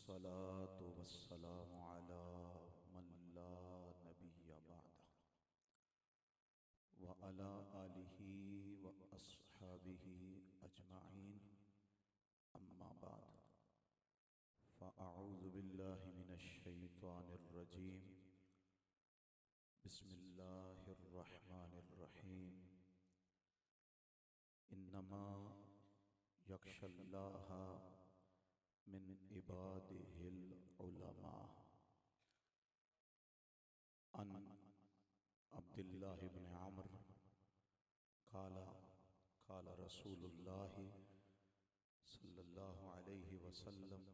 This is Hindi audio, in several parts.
वस्सलातु वस्सलामु अला मन ला नबिय्य बअदा व अला आलिहि व अस्हाबिहि अजमईन अम्मा बाद फ़अऊज़ु बिल्लाहि मिनश शैतानिर रजीम बिस्मिल्लाहिर रहमानिर रहीम इन्नमा यख्शल्लाह मिन इबादिहिल उलमा। अन अब्दुल्लाह इब्न अम्र क़ाला क़ाला रसूलुल्लाह सल्लल्लाहु अलैहि वसल्लम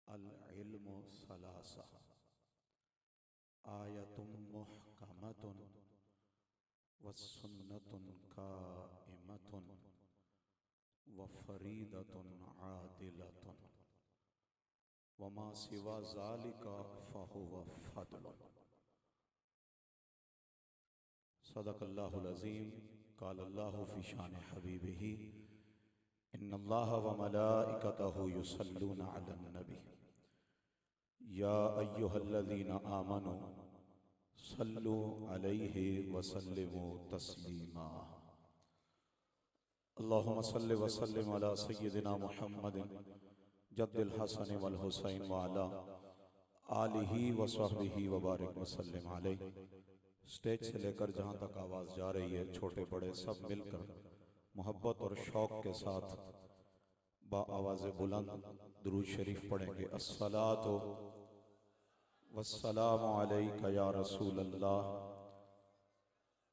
अल इल्मु सलासा आयतुम मुहकमतुन वस्सुन्नतुन काइमतुन व फरीदतुन आदिलतुन वमा सिवा ज़ालिका फहुव फद्ल। सदक़ल्लाहुल अज़ीम। क़ालल्लाहु फ़ी शान हबीबिही इन्नल्लाह व मलाइकतहु युसल्लूना अलन नबी या अय्युहल्लज़ीना आमनू सल्लू अलैहि व सल्लिमू तस्लीमा। अल्लाहुम्मा सल्लि व सल्लिम अला सय्यिदिना मुहम्मदिन जद्दिल हसन वल हुसैन व अला आलिहि व सहबिहि व बारिक व सल्लिम अलैहि। स्टेज से लेकर जहाँ तक आवाज़ जा रही है, छोटे बड़े सब मिलकर मोहब्बत और शौक़ के साथ बा आवाज़ बुलंद दुरूद शरीफ पढ़ेंगे। अस्सलातु वस्सलामु अलैका या रसूल अल्लाह,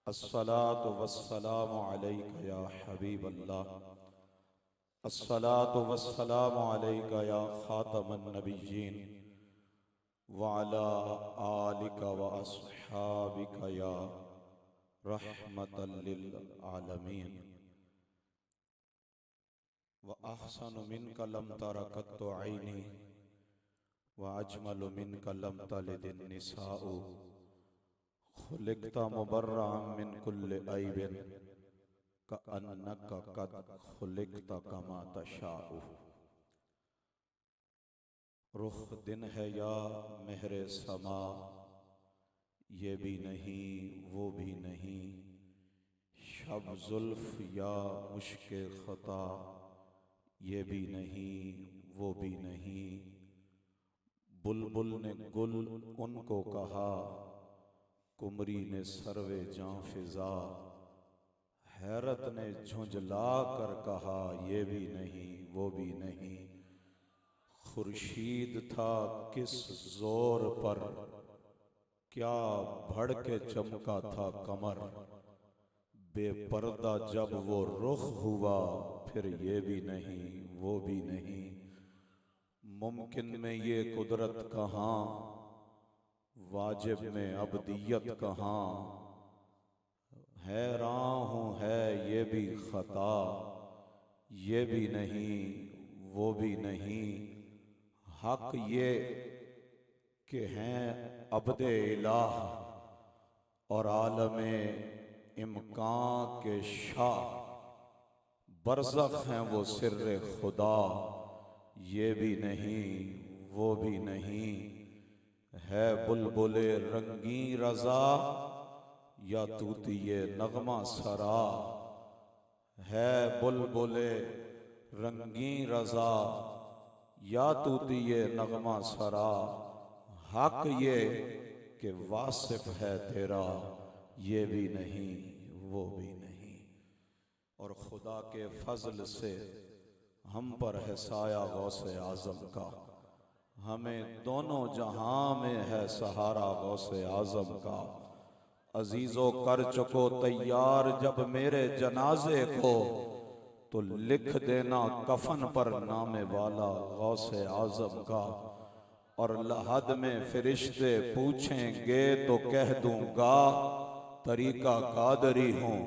अस्सलातु वस्सलामु अलैका या हबीब अल्लाह, अस्सलातु वस्सलामु अलैका या खातमन नबिय्यीन व अला आलिका व अस्हाबिका या रहमतल लिल आलमीन व अहसनु मिनका लम तरा कत्तु ऐनी व अजमलु मिनका लम तलिदिन निसाउ खुलिक़्ता मुबर्रअन मिन कुल्लि ऐबिन कअन्नका क़द खुलिक़्ता कमा तशाउ। रुख दिन है या मेहरे समा, ये भी नहीं वो भी नहीं, शब जुल्फ या मुश्के खता, ये भी नहीं वो भी नहीं। बुलबुल ने गुल उनको कहा, कुमरी ने सर्वे जां फिजा, हैरत ने झुंझला कर कहा, ये भी नहीं वो भी नहीं। खुर्शीद था किस जोर पर, क्या भड़ के चमका था कमर, बेपर्दा जब वो रुख हुआ, फिर ये भी नहीं वो भी नहीं। मुमकिन में ये कुदरत कहाँ, वाजिब में अबदियत कहाँ, हैरान हूँ है ये भी खता, ये भी नहीं वो भी नहीं। हक ये कि हैं अब्दे इलाह और आलमे इम्कान के शाह, बरज़ख हैं वो सिर्रे खुदा, ये भी नहीं वो भी नहीं। है बुलबुले रंगी रज़ा या तूतिए नगमा सरा, है बुलबुले रंगी रज़ा या तूतिए नगमा सरा। हक ये कि वासिफ है तेरा, ये भी नहीं वो भी नहीं। और खुदा के फजल से हम पर है साया गौसे आज़म का, हमें दोनों जहां में है सहारा गौसे आज़म का। अजीज़ो कर चुको तैयार जब मेरे जनाजे को, तो लिख देना कफन पर नामे वाला गौसे आज़म का। और लहद में फरिश्ते पूछेंगे तो कह दूंगा, तरीका कादरी हूँ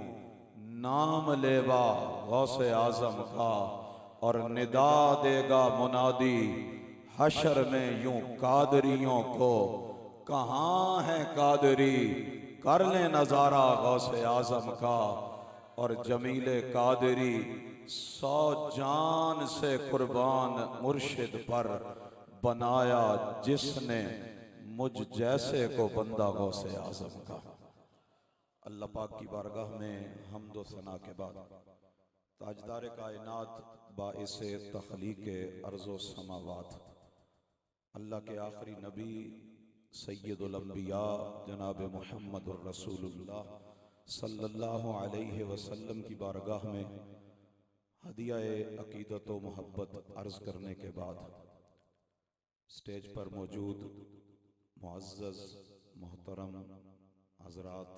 नाम लेवा गौसे आज़म का। और निदा देगा मुनादी हशर में यूं कादरियों को, कहाँ है कादरी कर ले नजारा गौसे आज़म का। और जमीले कादरी 100 जान से कुर्बान मुर्शिद पर, बनाया जिसने मुझ जैसे को बंदा गौसे आजम का। अल्लाह पाक की बारगाह में हम्द व सना के बाद ताजदार कायनात बाइसे तख्लीक़ अर्ज़ो समावात अल्लाह के आखिरी नबी सय्यदुल अंबिया जनाब मुहम्मदुर रसूलुल्लाह सल्लल्लाहु अलैहि वसल्लम की बारगाह में हदिया-ए अकीदत व मोहब्बत अर्ज़ करने के बाद स्टेज पर मौजूद मुअज़्ज़ज़ मोहतरम हज़रात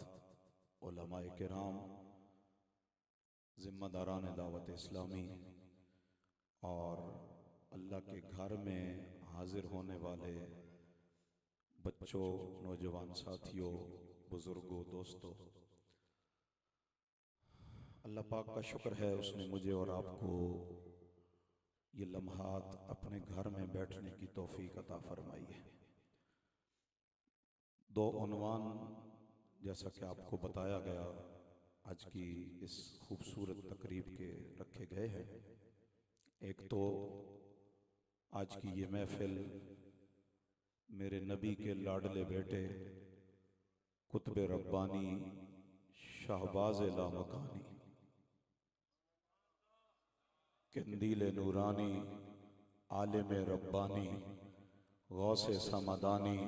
उलमाए किराम, ज़िम्मेदारान दावत इस्लामी और अल्लाह के घर में हाजिर होने वाले बच्चों, नौजवान साथियों, बुजुर्गों, दोस्तों, अल्लाह पाक का शुक्र है उसने मुझे और आपको ये लम्हात अपने घर में बैठने की तौफीक अता फरमाई है। दो उन्वान जैसा कि आपको बताया गया आज की इस खूबसूरत तकरीब के रखे गए हैं। एक तो आज की ये महफिल मेरे नबी के लाडले बेटे कुतुब रब्बानी शाहबाज लामकानी कंदील नूरानी आलिम रब्बानी गौसे समदानी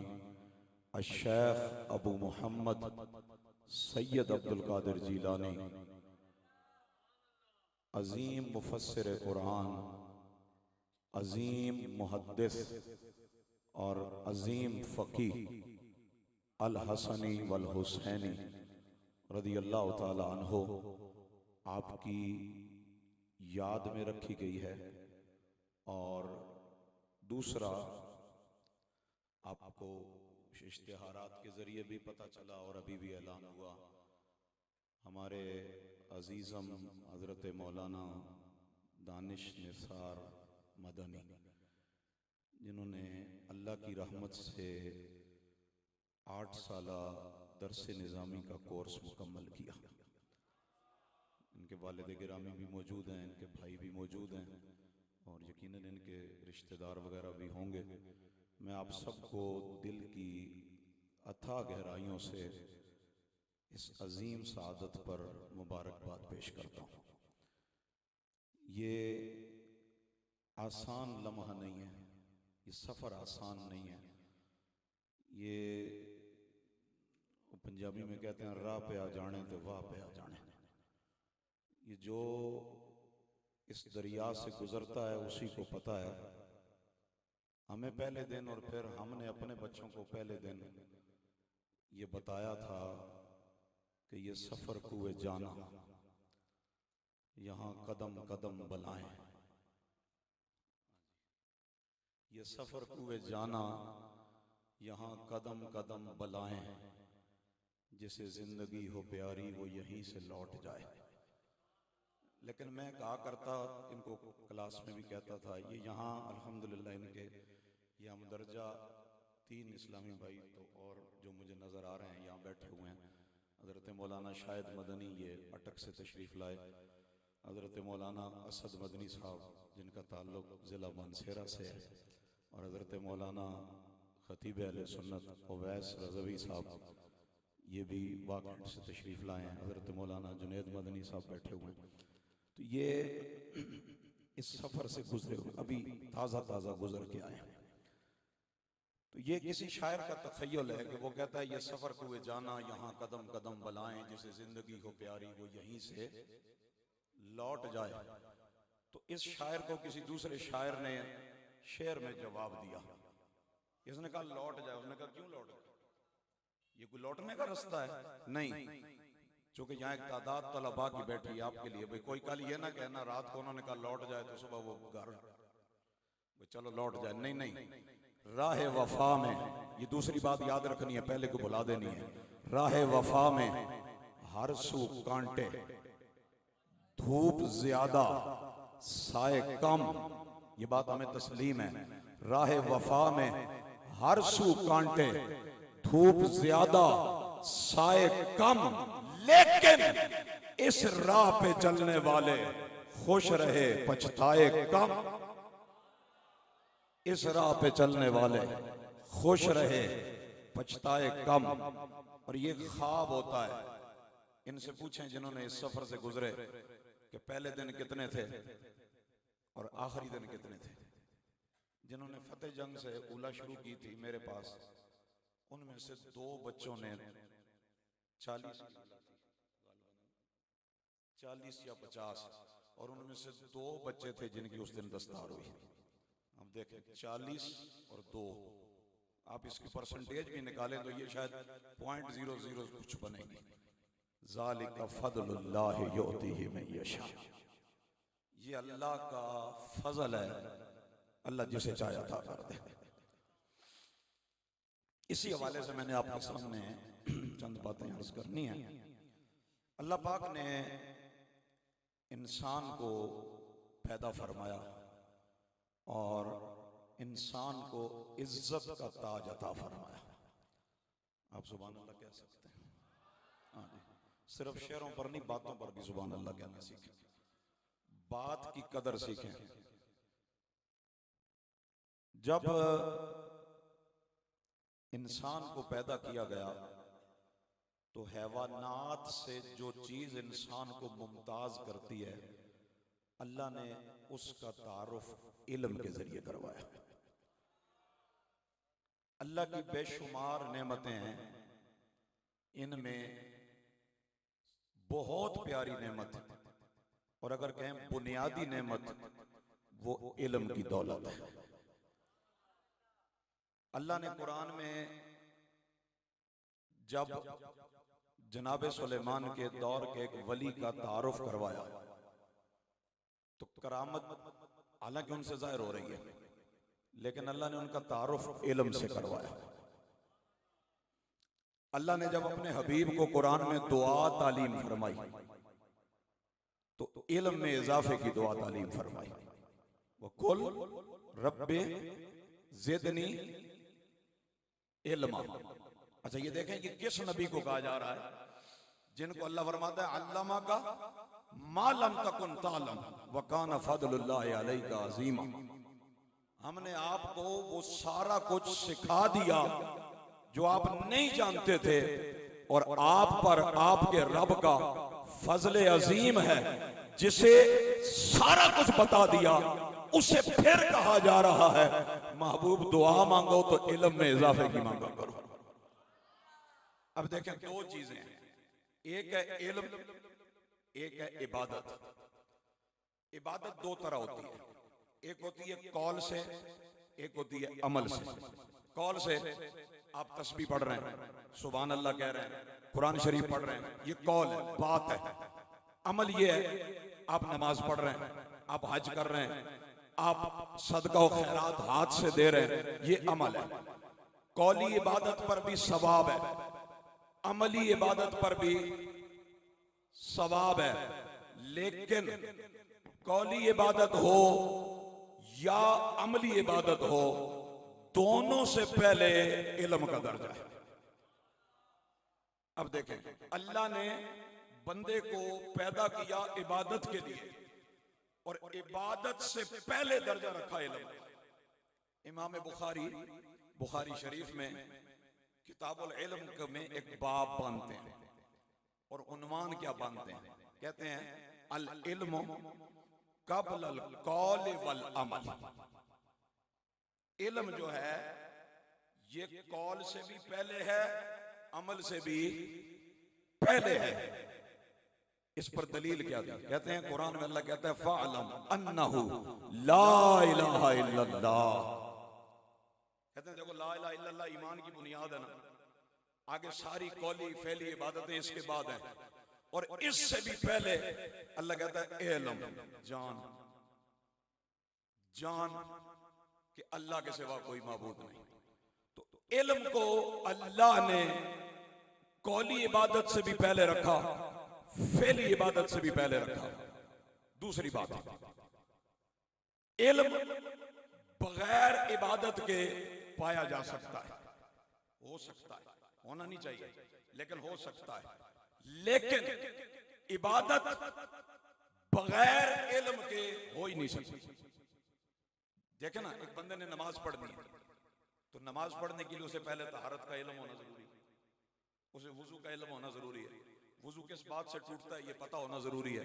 अशेख अबू मोहम्मद सैयद अब्दुल कादिर जीलानी अजीम मुफस्सिर कुरान, अजीम मुहद्दिस और अजीम फ़कीह अल हसनी वल हुसैनी रदियल्लाहु ताला अन्हो आपकी याद में रखी गई है। और दूसरा, आपको इश्तिहारात के ज़रिए भी पता चला और अभी भी ऐलान हुआ, हमारे अजीज़म हज़रत मौलाना दानिश निसार मदनी जिन्होंने अल्लाह की रहमत से 8 साला दरस निज़ामी का कोर्स मुकम्मल किया। इनके वालिद गिरामी भी मौजूद हैं, इनके भाई भी मौजूद हैं और यकीनन इनके रिश्तेदार वगैरह भी होंगे। मैं आप सबको दिल की अथाह गहराइयों से इस अजीम सादत पर मुबारकबाद पेश करता हूँ। ये आसान लम्हा नहीं है, ये सफ़र आसान नहीं है। ये पंजाबी में कहते हैं राह पे आ जाने तो वाह पे आ जाने। ये जो इस दरिया से गुजरता है उसी को पता है। हमें पहले दिन और फिर हमने अपने बच्चों को पहले दिन ये बताया था कि ये सफ़र कुए जाना, यहाँ कदम कदम बलाएं। ये सफ़र कुए जाना, यहाँ कदम कदम बलाएं। जिसे ज़िंदगी हो प्यारी वो यहीं से लौट जाए। लेकिन मैं कहा करता, इनको क्लास में भी कहता था, ये यहाँ अल्हम्दुलिल्लाह इनके ये हम दर्जा 3 इस्लामी भाई तो और जो मुझे नज़र आ रहे हैं यहाँ बैठे हुए हैं। हज़रत मौलाना शाहिद मदनी ये अटक से तशरीफ़ लाए, हज़रत मौलाना असद मदनी साहब जिनका ताल्लुक़ ज़िला मानसेरा से है, और हज़रत मौलाना ख़तीब अहले सुन्नत उवैस रज़वी साहब ये भी वाक़ई से तशरीफ़ लाए हैं। हज़रत मौलाना जुनैद मदनी साहब बैठे हुए हैं। तो ये इस सफ़र से गुजरे हुए अभी ताज़ा ताज़ा गुजर के आए हैं। तो ये किसी शायर का तख़य्युल है कि वो कहता है ये सफ़र कुए जाना, यहाँ कदम कदम बलाएं। जिसे ज़िंदगी हो प्यारी वो यहीं से लौट जाए। तो इस शायर को किसी दूसरे शायर ने शेर में जवाब दिया। इसने कहा लौट जाए। उसने कहा क्यों लौट जाए, ये कोई लौटने का रास्ता है? नहीं, चूंकि यहाँ एक तादाद तलबा की बैठी है आपके लिए। भाई कोई कल ये ना कहना रात को उन्होंने कहा लौट जाए तो सुबह वो घर चलो लौट जाए। नहीं नहीं, राह वफा में, ये दूसरी बात याद रखनी है, पहले को भुला देनी है। राह वफा में हर सू कांटे, धूप ज्यादा साए कम। ये बात हमें तस्लीम है। राह वफा में हर सू कांटे, धूप ज्यादा साए कम। लेकिन इस राह पे चलने वाले खुश रहे पछताए कम। इस राह पे चलने वाले खुश रहे पछताए कम। और ये ख्वाब होता है। इनसे पूछें जिन्होंने इस सफर से गुजरे कि पहले दिन कितने थे और आखिरी दिन कितने थे। जिन्होंने फतेह जंग से उला शुरू की थी मेरे पास, उनमें से 2 बच्चों ने 40 या 50, और उनमें से 2 बच्चे थे जिनकी उस दिन दस्तार हुई। हम देखें 40 और 2, आप इसकी परसेंटेज भी निकालें तो ये शायद 0.00 कुछ बनेगी। ज़ालिका फ़ज़लुल्लाहि युअतीहि मन यशा, ये अल्लाह का फजल है, अल्लाह जिसे चाहे अता कर दे। इसी हवाले से मैंने आपके सामने चंद बातें अर्ज करनी है। अल्लाह पाक ने इंसान को पैदा फरमाया और इंसान को इज्जत का ताज अता फरमाया। आप सुभान अल्लाह कह सकते हैं? हाँ जी, सिर्फ शेरों पर नहीं, बातों पर भी सुभान अल्लाह कहना सीखें, बात की कदर सीखें। जब इंसान को पैदा किया गया तो हैवानात से जो चीज इंसान को मुमताज करती है, अल्लाह ने उसका तारुफ इल्म के जरिए करवाया। अल्लाह की बेशुमार नेमतें हैं, इनमें बहुत प्यारी नेमत है, और अगर कहें बुनियादी नेमत, वो इल्म की दौलत है। अल्लाह ने कुरान में जब जनाब सुलेमान के दौर के एक वली का तारुफ करवाया तो करामत हालांकि उनसे जाहिर हो रही है, लेकिन अल्लाह ने उनका तारुफ इल्म से करवाया। अल्लाह ने जब अपने हबीब को कुरान में दुआ तालीम फरमाई तो इल्म में इजाफे की दुआ तालीम फरमाई। वो कुल रब्बे ज़िदनी इल्मा। अच्छा, ये देखें कि किस नबी को कहा जा रहा है, जिनको अल्लाह फरमाता है अल्लामा का मालम तकुन तालम व काना फदलुल्लाहि अलैका अज़ीमा। हमने आपको वो सारा कुछ सिखा दिया जो आप नहीं जानते थे, और आप पर आपके रब का फजल अजीम है जिसे सारा कुछ बता दिया। उसे फिर कहा जा रहा है महबूब दुआ मांगो तो इल्म में इजाफे की मांगा करो। अब देखें, 2 चीजें हैं, एक है इल्म, एक है इबादत। इबादत 2 तरह होती है, एक होती है कौल से, एक होती है अमल से। कौल से आप तस्बीह पढ़ रहे हैं, सुभान अल्लाह कह रहे हैं, कुरान शरीफ पढ़ रहे हैं, ये कौल है, बात है। अमल ये है आप नमाज पढ़ रहे हैं, आप हज कर रहे हैं, आप सदका और खैरात हाथ से दे रहे हैं, ये अमल है। कौली इबादत पर भी सवाब है, अमली इबादत पर भी सवाब है, लेकिन कौली इबादत हो या अमली इबादत हो, दोनों से पहले इल्म का दर्जा है। अब देखें, अल्लाह ने बंदे को पैदा किया इबादत के लिए, और इबादत से पहले दर्जा रखा इल्म। इमाम बुखारी शरीफ में किताबुल इल्म में एक बाब बांधते हैं, और उन्वान क्या बांधते हैं, कहते हैं अल इल्म क़ब्ल अल क़ौल वल अमल। इल्म जो है ये कौल से भी पहले है, अमल से भी पहले है। इस पर दलील क्या दी? कहते हैं कुरान में अल्लाह कहता है फ़अलम अन्नहु ला इलाहा इल्लल्लाह। कहते हैं देखो, ला इलाहा इल्लल्लाह ईमान की बुनियाद है ना, आगे सारी कौली फैली इबादतें इसके बाद हैं, और इससे भी पहले अल्लाह कहता है इल्म, जान कि अल्लाह के सिवा कोई माबूद नहीं। तो इल्म को अल्लाह ने कौली इबादत से भी पहले रखा, फेली इबादत से भी पहले रखा। दूसरी बात, इल्म बगैर इबादत के पाया जा सकता है, हो सकता है, होना नहीं चाहिए लेकिन हो सकता है। लेकिन इबादत बगैर इल्म के हो ही नहीं सकती। देखे ना, एक बंदे ने नमाज पढ़नी है तो नमाज पढ़ने के लिए उसे पहले तहारत का इल्म होना जरूरी है, उसे वुजू का इल्म होना जरूरी है, वुजू किस बात से टूटता है ये पता होना जरूरी है,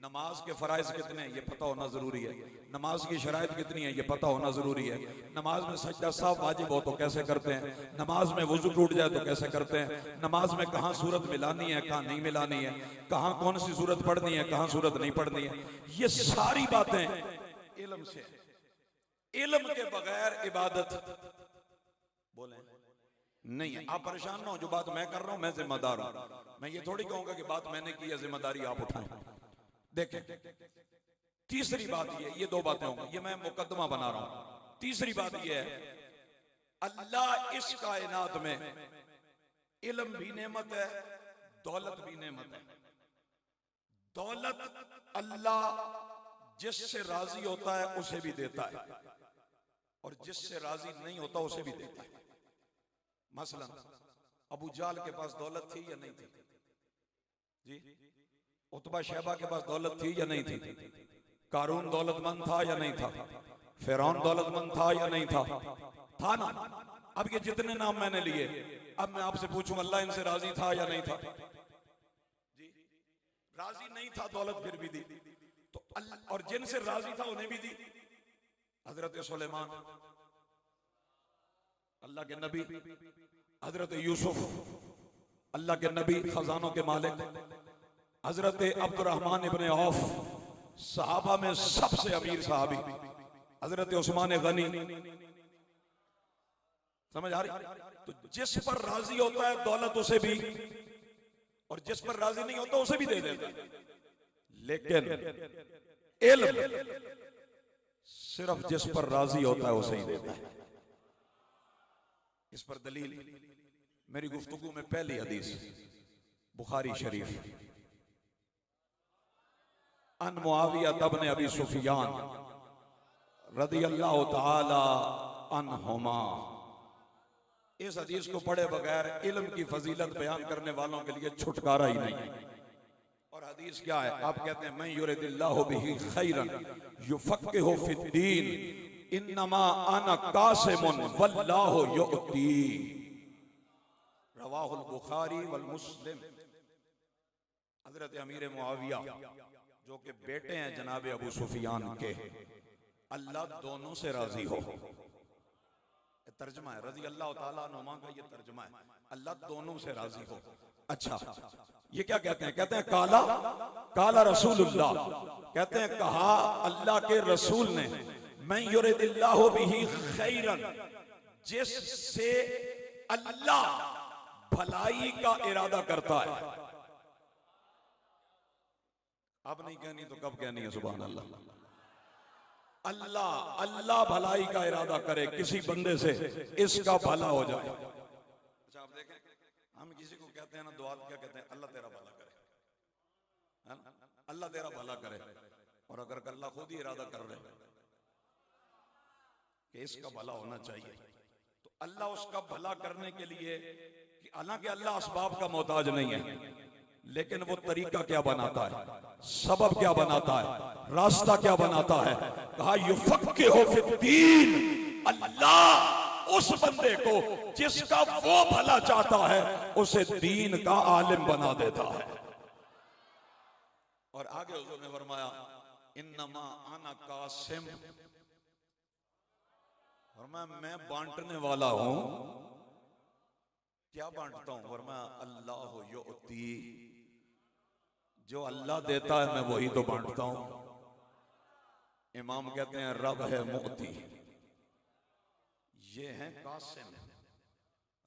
नमाज के फराइज कितने हैं ये पता होना जरूरी है, नमाज की शराइत कितनी है ये पता होना जरूरी है, नमाज में सजदा साफ वाजिब हो तो कैसे करते हैं, नमाज में वुजू टूट जाए तो कैसे करते हैं, नमाज में कहाँ सूरत मिलानी है कहाँ नहीं मिलानी है, कहाँ कौन सी सूरत पढ़नी है कहाँ सूरत नहीं पढ़नी है, ये सारी बातें इल्म से। इल्म के बगैर इबादत बोले नहीं है। आप परेशान ना हो, जो बात मैं कर रहा हूं मैं जिम्मेदार हूं, मैं ये थोड़ी कहूंगा कि बात मैंने की है जिम्मेदारी आप उठाएं। देखें, तीसरी बात ये दो बातें होंगी, ये मैं मुकद्दमा बना रहा हूं। तीसरी बात ये है, अल्लाह इस कायनात में इल्म भी नेमत है, दौलत भी नेमत है। दौलत अल्लाह जिससे राजी होता है उसे भी देता है और जिससे राजी नहीं होता उसे भी देता है। मसलन अबू जाल के पास दौलत थी या नहीं थी जी? उतबा शैबा के पास दौलत थी या नहीं थी? कारून दौलतमंद था या नहीं था? फिरौन दौलतमंद था या नहीं था? था ना। अब ये जितने नाम मैंने लिए, अब मैं आपसे पूछूं अल्लाह इनसे राजी था या नहीं था जी? राजी नहीं था, दौलत फिर भी दी तो और जिनसे राजी था उन्हें भी दी। हजरत सुलेमान अल्लाह के नबी, हजरत यूसुफ अल्लाह के नबी खजानों के मालिक, हजरत अब्दुर्रहमान इब्ने औफ सहाबा में सबसे अमीर सहाबी, हजरत उस्मान गनी। समझ आ रही? तो जिस पर राजी होता है दौलत उसे भी, और जिस पर राजी नहीं होता उसे भी दे देता है। लेकिन इल्म सिर्फ जिस पर राजी होता है उसे ही देता है। इस पर दलील मेरी गुफ्तगू में पहली हदीस बुखारी शरीफ, अन मुआविया तब्न अबी सुफियान रदियल्लाहु ताला अन्हुमा। इस हदीस को पढ़े बगैर इल्म की फजीलत बयान करने वालों के लिए छुटकारा ही नहीं। और हदीस क्या है? आप कहते हैं मैं युरिदिल्लाहु बिही खैरन युफक्किहु फिद्दीन इन्नमा अना कासिमुन वल्लाहु युअती, रवाहुल बुखारी वल मुस्लिम। हजरत अमीर मुआविया जो कि बेटे हैं जनाब अबू सुफियान के, अल्लाह दोनों से राजी हो, तर्जमा है रजी अल्लाह ताला अन्हुमा का, ये तर्जमा है अल्लाह दोनों से राजी हो। अच्छा, ये क्या कहते हैं? कहते हैं काला काला रसूलुल्लाह, कहते हैं कहा अल्लाह के रसूल ने, मैं युरिदिल्लाहु बिही खैरन, जिससे अल्लाह भलाई का इरादा करता है। अब नहीं कहनी तो कब कहनी है? सुभान अल्लाह। अल्लाह अल्लाह भलाई का इरादा करे किसी बंदे से, इसका भला हो जाए। अच्छा आप देखें, हम किसी को कहते हैं ना दुआ, क्या कहते हैं? अल्लाह तेरा भला करे, है ना? अल्लाह तेरा भला करे। और अगर अल्लाह खुद ही इरादा कर रहे कि इसका भला होना चाहिए, तो अल्लाह उसका भला करने के लिए, हालांकि अल्लाह असबाब का मोहताज नहीं है, लेकिन वो तरीका क्या बनाता है, सबब क्या बनाता है, रास्ता क्या बनाता है। कहा युफक्किहु फिद्दीन, अल्लाह उस बंदे को जिसका वो भला चाहता है उसे दीन का आलिम बना देता है। और आगे हुजूर ने फरमाया इन्नमा अना कासिम, फरमाया मैं बांटने वाला हूं। क्या बांटता हूं? फरमाया अल्लाह युअती, जो अल्लाह देता है मैं वही तो बांटता हूं। इमाम कहते हैं रब है मुअती, ये है कासिम।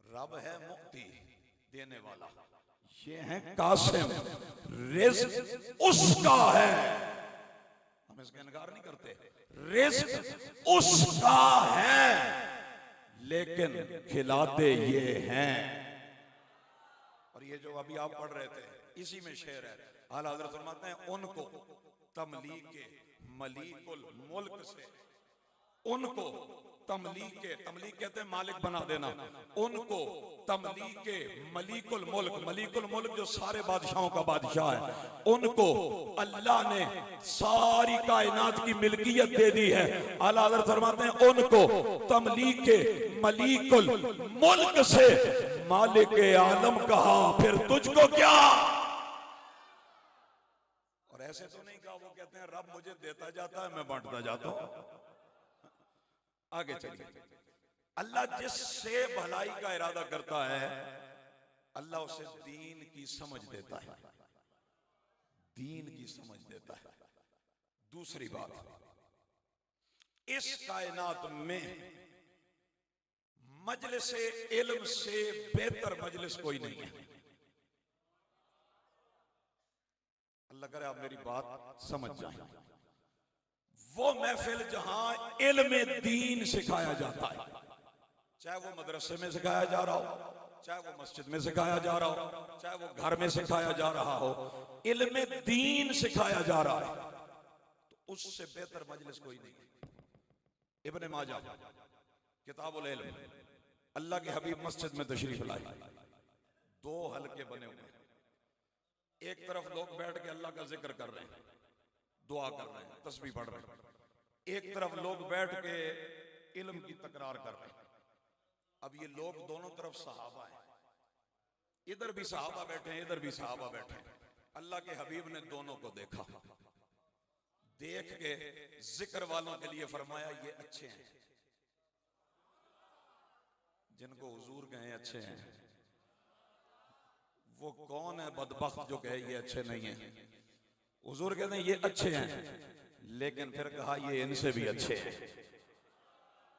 रब है मुअती, देने वाला, ये है कासिम, रिज़्क उसका है, हम इसका इनकार नहीं करते, रिज़्क उसका है, लेकिन खिलाते ये हैं। और ये जो अभी आप पढ़ रहे थे इसी में शेर है। आला हज़रत फरमाते हैं उनको तमलीक के मलीकुल मुल्क से, उनको तमलीक कहते हैं मालिक बना देना, उनको तमलीक के मलिकुल मुल्क जो सारे बादशाहों का बादशाह है, उनको अल्लाह ने सारी कायनात की मिल्कियत दे दी है। आला हज़रत फरमाते हैं उनको तमलीक के मलिकुल मुल्क से मालिक आलम कहा, फिर तुझको क्या। और ऐसे तो नहीं कहा, वो कहते हैं रब मुझे देता जाता है, मैं बांटता जाता हूं। आगे चलिए, अल्लाह जिससे भलाई का इरादा करता है अल्लाह उसे दीन की समझ देता है, दीन की समझ देता है। दूसरी बात, इस कायनात में मजलिस इल्म से बेहतर मजलिस कोई नहीं है। अल्लाह करे आप मेरी बात समझ जाए। वो महफिल जहां इल्म दीन सिखाया जाता है, चाहे वो मदरसे में सिखाया जा रहा हो, चाहे वो मस्जिद में सिखाया जा रहा हो, चाहे वो घर में सिखाया जा रहा हो, इल्म दीन सिखाया जा रहा है, तो उससे बेहतर मजलिस कोई नहीं है। इब्ने माजा किताबुल इल्म, अल्लाह के हबीब मस्जिद में तशरीफ लाए, दो हलके बने हुए, एक तरफ लोग बैठ के अल्लाह का जिक्र कर रहे हैं, दुआ कर रहे हैं, तस्बीह पढ़ रहे हैं, एक तरफ लोग बैठ के इल्म की तकरार कर रहे हैं। अब ये लोग दोनों तरफ सहाबा हैं, इधर भी सहाबा बैठे हैं, इधर भी सहाबा बैठे हैं। अल्लाह के हबीब ने दोनों को देखा, देख के जिक्र वालों के लिए फरमाया ये अच्छे हैं, जिनको हुजूर कहे अच्छे हैं। वो कौन है बदबख्त जो कहे ये अच्छे नहीं है? हुजूर कहते हैं ये अच्छे हैं, लेकिन फिर कहा ये इनसे भी अच्छे हैं।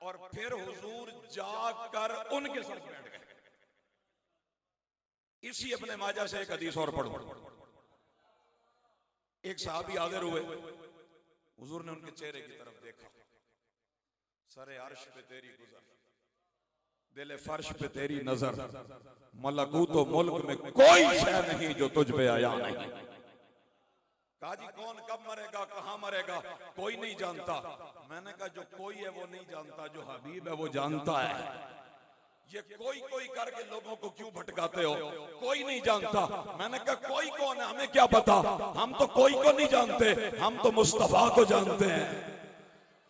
और फिर हुजूर जाकर उनके साथ बैठ गए। इसी अपने माजा से एक हदीस और पढ़ो। एक साहबी हाजिर हुए, हुजूर ने उनके चेहरे की तरफ देखा, सरे अर्श पे तेरी गुजर, दिले फर्श पे तेरी नजर, मलकूत व मुल्क में कोई शय नहीं जो तुझ पे आया नहीं। कहा जी कौन कब मरेगा, कहां मरेगा, कोई नहीं जानता। मैंने कहा जो कोई है वो नहीं जानता, जो हबीब है वो जानता है। ये कोई कोई करके लोगों को क्यों भटकाते हो? कोई नहीं जानता। मैंने कहा कोई कौन है, हमें क्या पता, हम तो कोई को नहीं जानते, हम तो मुस्तफा को जानते हैं,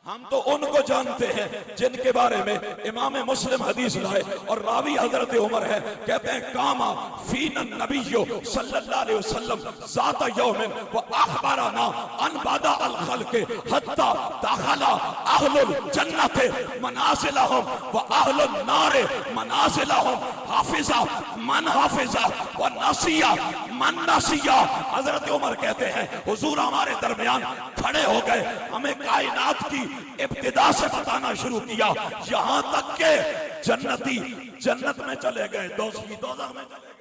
हम तो उनको जानते हैं जिनके बारे में इमाम मुस्लिम हदीस लाए और रावी हजरत उमर है, कहते हैं कामा फीना नबियो सल्लल्लाहु अलैहि वसल्लम ज़ाता यौमिन व अखबरना अन बादा अल खल्क हत्ता दखला अहलुल जन्नत मनासिलहुम व अहलुन नार मनासिलहुम हाफिजा मन हाफिजा व नसिया मन नसिया। हजरत उमर कहते हैं हुजूर हमारे दरमियान खड़े हो गए, हमें कायनात की इब्तिदा से बताना शुरू किया, यहां तक के जन्नती जन्नत में चले गए, दोज़खी दोज़ख में चले गए।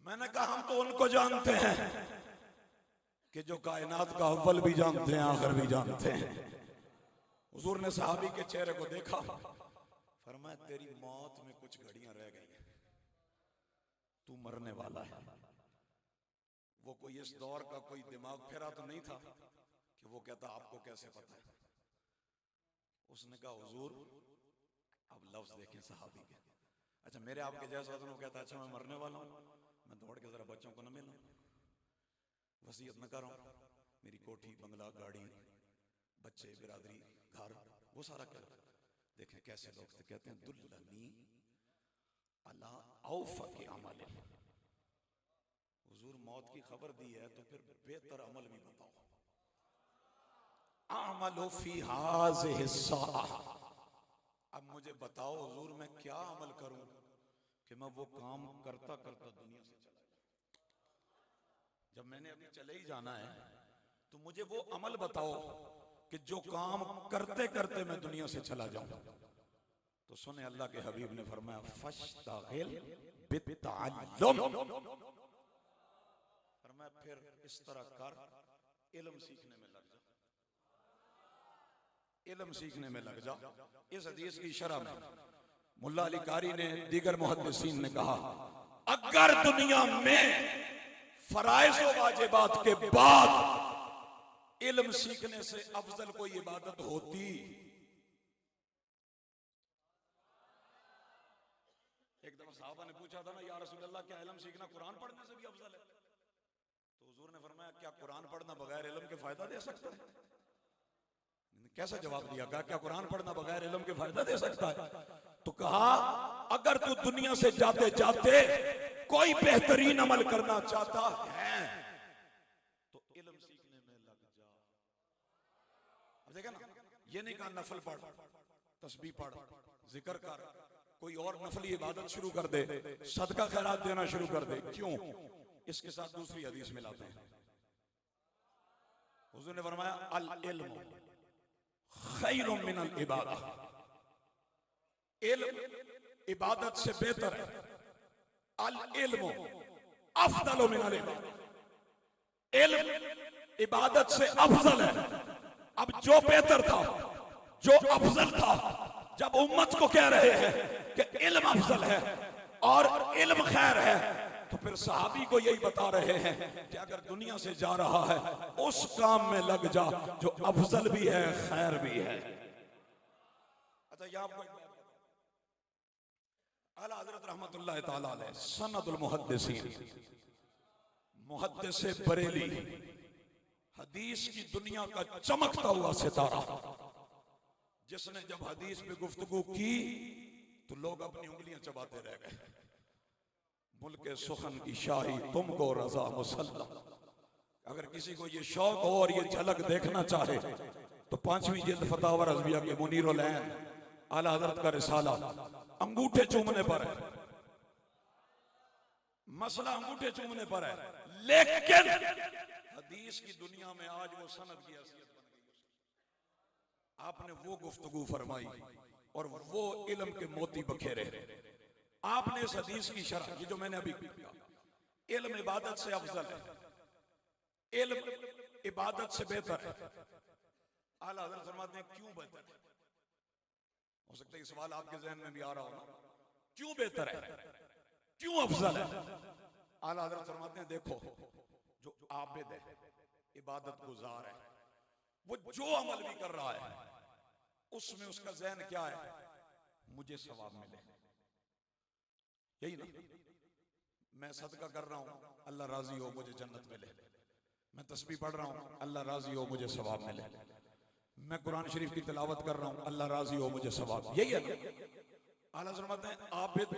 मैंने कहा हम तो उनको जानते हैं कि जो कायनात का अव्वल भी जानते हैं, आखिर भी जानते हैं। हुजूर ने सहाबी के चेहरे को देखा, फरमाया तेरी मौत में कुछ घड़ियां रह गई हैं, तू मरने वाला है। वो कोई इस दौर का कोई दिमाग फेरा तो नहीं था कि वो कहता आपको कैसे पता है। उसने कहा हुजूर अब लफ्ज देखें सहाबी के, अच्छा मेरे आपके जैसा होता, वो कहता अच्छा मैं मरने वाला हूं, मैं दौड़ के जरा बच्चों को न मिलूं, वसीयत न करूं, मेरी कोठी बंगला गाड़ी बच्चे बिरादरी घर वो सारा क्या। देखें कैसे लोग थे, कहते हैं दुल्लनी अला औफा के अमल। हुजूर मौत की खबर दी है तो फिर बेहतर अमल भी बताओ। अमलो फी हाज़िहि साअ, अब मुझे बताओ हुजूर मैं क्या अमल करूं कि मैं वो काम करता करता दुनिया से चला जाऊं। जब मैंने अभी चले ही जाना है तो मुझे वो अमल बताओ कि जो काम करते करते मैं दुनिया से चला जाऊं। तो सुने अल्लाह के हबीब ने फरमाया फश्तागिल बित्तअल्लुम, फरमाया फिर इस तरह कर इल्म सीखने में लग जा। इल्म सीखने में लग जा। इस हदीस की शरह में मुल्ला अली कारी ने दीगर मुहद्दिसीन ने कहा, अगर दुनिया में फराइज़ व वाजिबात के बाद इल्म सीखने से अफजल कोई इबादत होती, एक दफा साहबा ने पूछा था ना, या रसूल अल्लाह क्या इल्म सीखना कुरान पढ़ने से भी अफजल है? तो हुजूर ने फरमाया, क्या कुरान पढ़ना बगैर इल्म के फायदा दे सकता है? कैसा जवाब दिया? कहा क्या कुरान पढ़ना बगैर इल्म के फायदा दे सकता है? तो कहा, अगर तू दुनिया से जाते जाते कोई बेहतरीन अमल करना चाहता है तो इल्म सीखने में लग जा। अब देखा ना, ये नहीं कहा नफल पढ़, तस्बीह पढ़, जिक्र कर, कोई और नफली इबादत शुरू कर दे, सदका खैरात देना शुरू कर दे। क्यों? इसके साथ दूसरी हदीस मिलाते हैं। हुजूर ने फरमाया, अल इल्म खैरुम मिनल इबादत, इल्म इबादत से बेहतर है। अल इल्म अफदल मिनल इबादत, इल्म इबादत से अफजल है। अब जो बेहतर था, जो अफजल था, जब उम्मत को कह रहे हैं कि इल्म अफजल है और इल्म खैर है, तो फिर सहाबी को यही बता रहे हैं कि अगर दुनिया से जा रहा है उस काम में लग जा जो अफजल भी है, खैर भी है। अच्छा, यहां पर आला हज़रत रहमतुल्लाह तआला अलैह सनदुल मुहद्दिसीन, मुहद्दिस बरेली, हदीस की दुनिया का चमकता हुआ सितारा, जिसने जब हदीस पे गुफ्तगू की तो लोग अपनी उंगलियां चबाते रह गए। मुल्क सुखन की शाही तुमको रजा मुसल्ला। अगर किसी को ये शौक हो और ये झलक देखना चाहे तो 5वीं जिल्द फतावा रज़विया के मुनीरुल ऐन आला हज़रत का रिसाला अंगूठे चूमने पर है। मसला अंगूठे चूमने पर है, लेकिन हदीस की दुनिया में आज वो सनद की हैसियत बन गई। आपने वो गुफ्तगू फरमाई और वो इल्म के मोती बखेरे। आपने इस हदीस की शरह, ये जो मैंने अभी कहा, इल्म इबादत से अफजल है, इल्म इबादत से बेहतर है। आला हज़रत फरमाते हैं, क्यों बेहतर है? हो सकता है ये सवाल आपके जहन में भी आ रहा हो, क्यों बेहतर है, क्यों अफजल है? आला हज़रत फरमाते हैं, देखो, जो आबिद है, इबादत गुजार है, वो जो अमल भी कर रहा है उसमें उसका जहन क्या है? मुझे सवाब मिले। यही ना, मैं सदका कर रहा हूं, अल्लाह राजी हो, मुझे जन्नत मिले। मैं तस्बीह पढ़ रहा हूं, अल्लाह राजी हो, मुझे सवाब मिले। मैं कुरान शरीफ की तिलावत कर रहा हूं, अल्लाह राजी हो, मुझे सवाब। यही है ना? आला फरमाते हैं, आबिद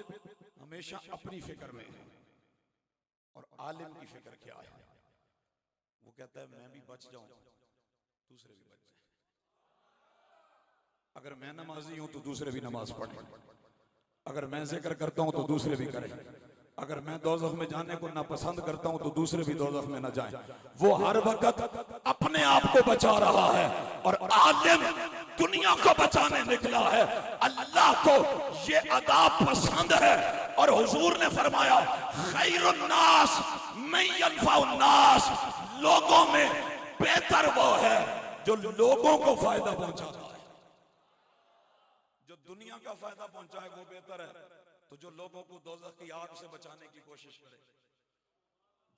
हमेशा अपनी फिक्र में है और आलिम की फिक्र क्या है? वो कहता है, मैं भी बच जाऊं, दूसरे भी बच जाए। अगर मैं नमाजी हूं तो दूसरे भी नमाज पढ़ें, अगर मैं जिक्र करता हूं तो दूसरे भी करें, अगर मैं दोज़ख में जाने को नापसंद करता हूं तो दूसरे भी दोज़ख में न जाएं। वो हर वक्त अपने आप को बचा रहा है और आलिम दुनिया को बचाने निकला है। अल्लाह को ये अदा पसंद है और हुजूर ने फरमाया, खैरुन नास मन यनफउन नास, लोगों में बेहतर वो है जो लोगों को फायदा पहुंचाता है। जो दुनिया का फायदा पहुंचाए वो बेहतर है, तो जो लोगों को दोज़ख की आग से बचाने की कोशिश करे,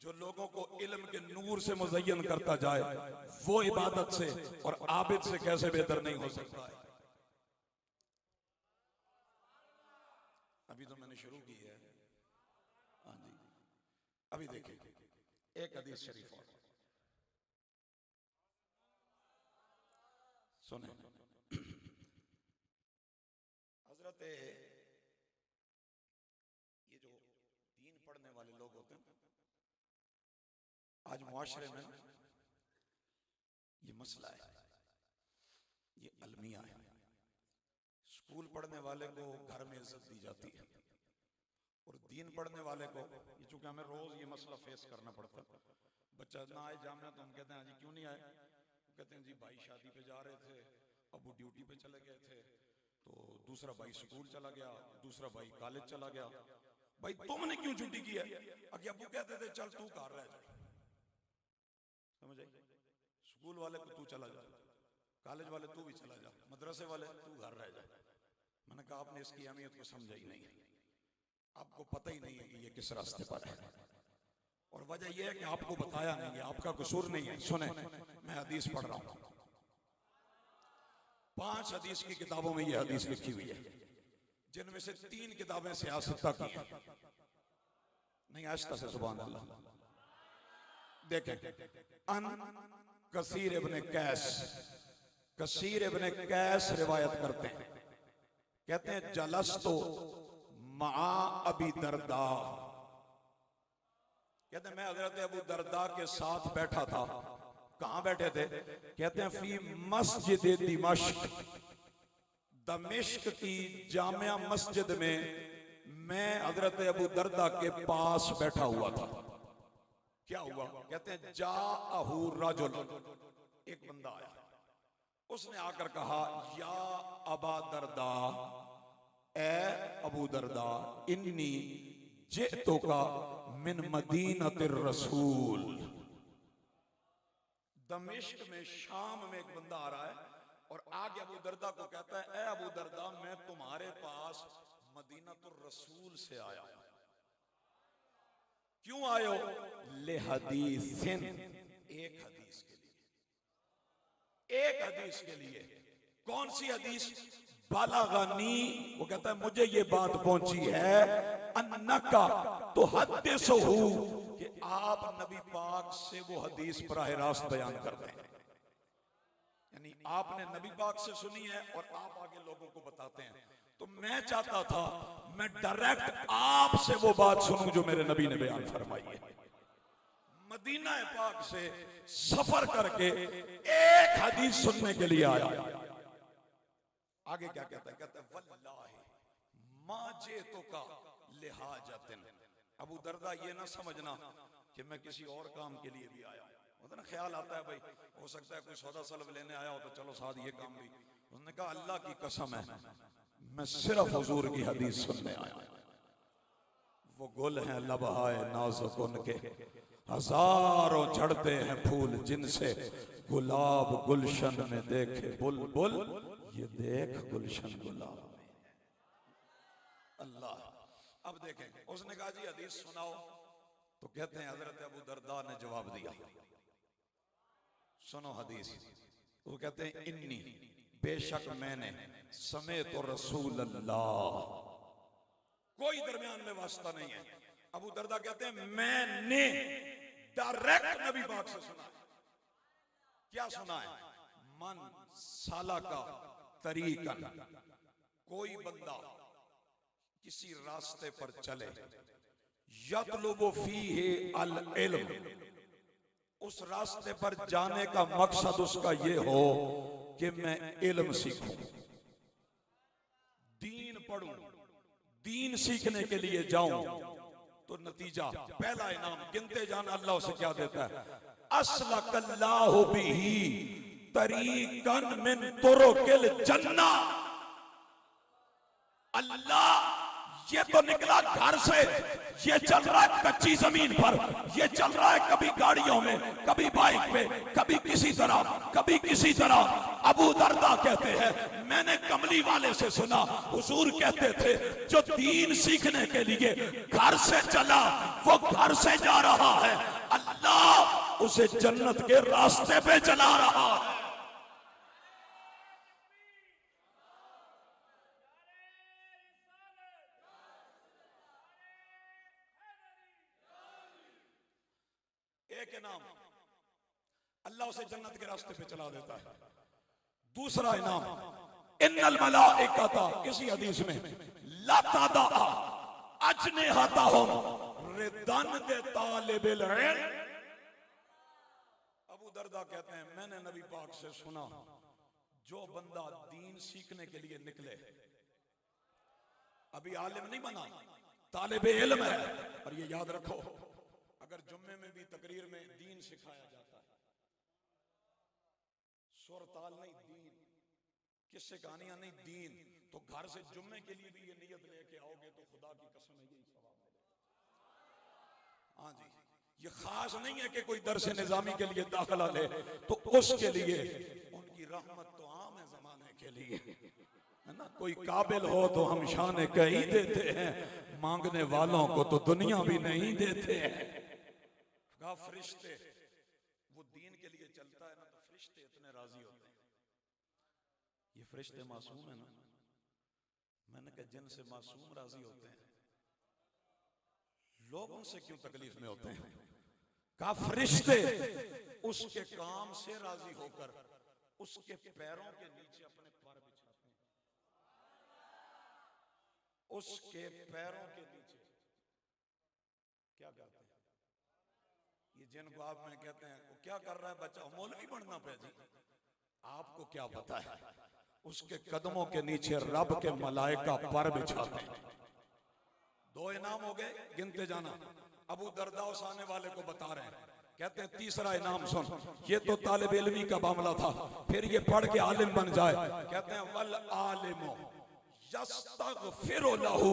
जो लोगों को इल्म के नूर से मुज़य्यन करता जाए, वो इबादत से और आबिद से कैसे बेहतर नहीं हो सकता है? अभी तो मैंने शुरू की है। हाँ जी, अभी देखिए एक हदीस शरीफ और सुने। हजरत ये जो दीन पढ़ने वाले लोग होते हैं, आज मुआशरे में ये मसला है, ये अलमिया है। स्कूल पढ़ने वाले को घर में इज्जत दी जाती है और दीन पढ़ने वाले को, ये चूंकि हमें रोज ये मसला फेस करना पड़ता है, बच्चा ना आए जामिया तो हम कहते हैं, जी क्यों नहीं आए? कहते हैं, जी भाई शादी पे जा रहे थे, अबू ड्यूटी पे चले गए थे, तो दूसरा भाई स्कूल चला गया, दूसरा भाई कॉलेज चला गया। भाई तुमने क्यों छुट्टी की है? अगे अबू कहते थे, चल तू घर रह जा, समझ आई? स्कूल वाले को तू चला जा, कॉलेज वाले तू भी चला जा, मदरसे वाले तू घर रह जा। मैंने कहा आपने इसकी अहमियत को समझा ही नहीं, आपको पता ही नहीं है कि ये किस रास्ते पर है, और वजह यह है कि आपको बताया नहीं है, आपका कसूर नहीं है। सुने, मैं हदीस पढ़ रहा हूं, 5 हदीस की किताबों में ये हदीस लिखी हुई है, जिनमें से 3 किताबें सियासत की हैं। नहीं, आस्ता से सुभान अल्लाह। देखें, अन कसीर इब्ने कैस, कसीर इब्ने कैस रिवायत करते हैं, कहते हैं जलस्तो मा अबी दरदा, कहते हैं मैं हजरत अबू दरदा के साथ बैठा था। कहां बैठे थे? कहते हैं फी मस्जिद दिमश्क, दमिश्क की जामिया मस्जिद में मैं हजरत अबू दरदा के पास बैठा हुआ था। क्या हुआ? कहते हैं जा अहू रजुल, एक बंदा आया, उसने आकर कहा या अबा दरदा, ए अबू दरदा, इन्नी जितो का मिन मदीनतिर रसूल। दमिश्क में, शाम में एक बंदा आ रहा है और आगे अबू दरदा को कहता है ए अबू दरदा, मैं तुम्हारे पास मदीनतुर रसूल से आया हूं। क्यों आए हो? ले हदीसिन, एक हदीस के लिए, एक हदीस के लिए। कौन सी हदीस? बालागानी, वो कहता है मुझे ये बात पहुंची है अन्नका तो हदीसहु, कि आप नबी पाक से वो हदीस बराह रास्त बयान करते हैं, यानी आपने नबी पाक से सुनी है और आप आगे लोगों को बताते हैं। तो मैं चाहता था मैं डायरेक्ट आपसे वो बात सुनूं जो मेरे नबी ने बयान फरमाई है। मदीना पाक से सफर करके एक हदीस सुनने के लिए आया। आगे क्या कहता है? कहता है वल्लाहि माजे तो का लिहाजतिन। अबू दरदा ये ना समझना कि मैं किसी और काम के लिए भी आया, होता ना ख्याल आता है भाई हो सकता है कोई सौदा सलब लेने आया हो तो चलो साथ ये काम भी। उसने कहा अल्लाह की कसम है मैं सिर्फ हुजूर की हदीस सुनने आया। वो गुल हैं लबहाए नाजुक उनके, हजारों झड़ते हैं फूल जिनसे गुलाब गुलशन में देखे बुलबुल, ये देख गुलशन गुलाब में। अल्लाह। अब देखें, उसने कहा जी हदीस सुनाओ, तो कहते हैं हजरत अबू दरदा ने जवाब दिया, सुनो हदीस। वो कहते हैं इन्नी, बेशक मैंने, समेत रसूल अल्लाह, कोई दरमियान में वास्ता नहीं है। अबू दरदा कहते हैं मैंने डायरेक्ट नबी पाक से सुना। क्या सुना है? मन साला का तरीकन, कोई बंदा किसी रास्ते पर चले, यतलुबु फीहि अल इल्म, उस रास्ते पर जाने का मकसद उसका ये हो कि मैं इल्म सीखूं, दीन पढ़ूं, दीन सीखने के लिए जाऊं। तो नतीजा, पहला इनाम गिनते जाना अल्लाह उसे क्या देता है? अस्लकल्लाहु बिही तरीकन मिन तुरुकिल जन्नह। अल्लाह ये तो निकला घर से, ये चल रहा है कच्ची जमीन पर, ये चल रहा है कभी गाड़ियों में, कभी बाइक पे, कभी किसी तरह, कभी किसी तरह। अबू दरदा कहते हैं मैंने कमली वाले से सुना, हुजूर कहते थे जो दीन सीखने के लिए घर से चला वो घर से जा रहा है, अल्लाह उसे जन्नत के रास्ते पे चला रहा है। एक इनाम, अल्लाह उसे जन्नत के रास्ते पे चला देता है। दूसरा इनाम, इन्नल मलाइकता, इसी हदीस में लतादा अजनिहतहुम रिदन दे तालिबिल इल्म। अबू दरदा कहते हैं मैंने नबी पाक से सुना जो बंदा दीन सीखने के लिए निकले, अभी आलिम नहीं बना, तालिबे इल्म है। और ये याद रखो, अगर जुम्मे में भी तकरीर में दीन सिखाया जाता है, सुर ताल नहीं, दीन, किससे कहानियां नहीं, दीन, तो घर से जुम्मे के लिए भी ये नियत लेके आओगे तो खुदा की कसम है यही सवाब मिलेगा। हाँ जी, ये खास नहीं है कि कोई दर्स निजामी के लिए दाखिला ले तो उसके लिए उनकी राह रहमत तो आम है जमाने के लिए, है ना। कोई काबिल हो तो हम शान कहीं देते हैं, मांगने वालों को तो दुनिया भी नहीं देते हैं। कहा फरिश्ते, वो दीन के लिए चलता है ना, तो फरिश्ते इतने राजी होते हैं। ये फरिश्ते मासूम है ना, मैंने कहा जिनसे मासूम राजी होते हैं, लोगों से क्यों तकलीफ में होते हैं। कहा फरिश्ते उसके काम से राजी होकर उसके पैरों के नीचे अपने पर बिछाते हैं, उसके पैरों के नीचे क्या करते हैं। ये जिनको आप में कहते हैं वो क्या कर रहा है बच्चा, मौलवी बनना पे जी, आपको क्या पता है। उसके कदमों के नीचे रब के मलाइका पर बिछाते हैं। दो इनाम हो गए, गिनते जाना। अबू दरदा उस आने वाले को बता रहे हैं, कहते हैं तीसरा इनाम सुन, ये तो तालिब इल्मी का मामला था, फिर ये पढ़ के आलिम बन जाए। कहते हैं वल आलिमो यस्तगफिरु लहू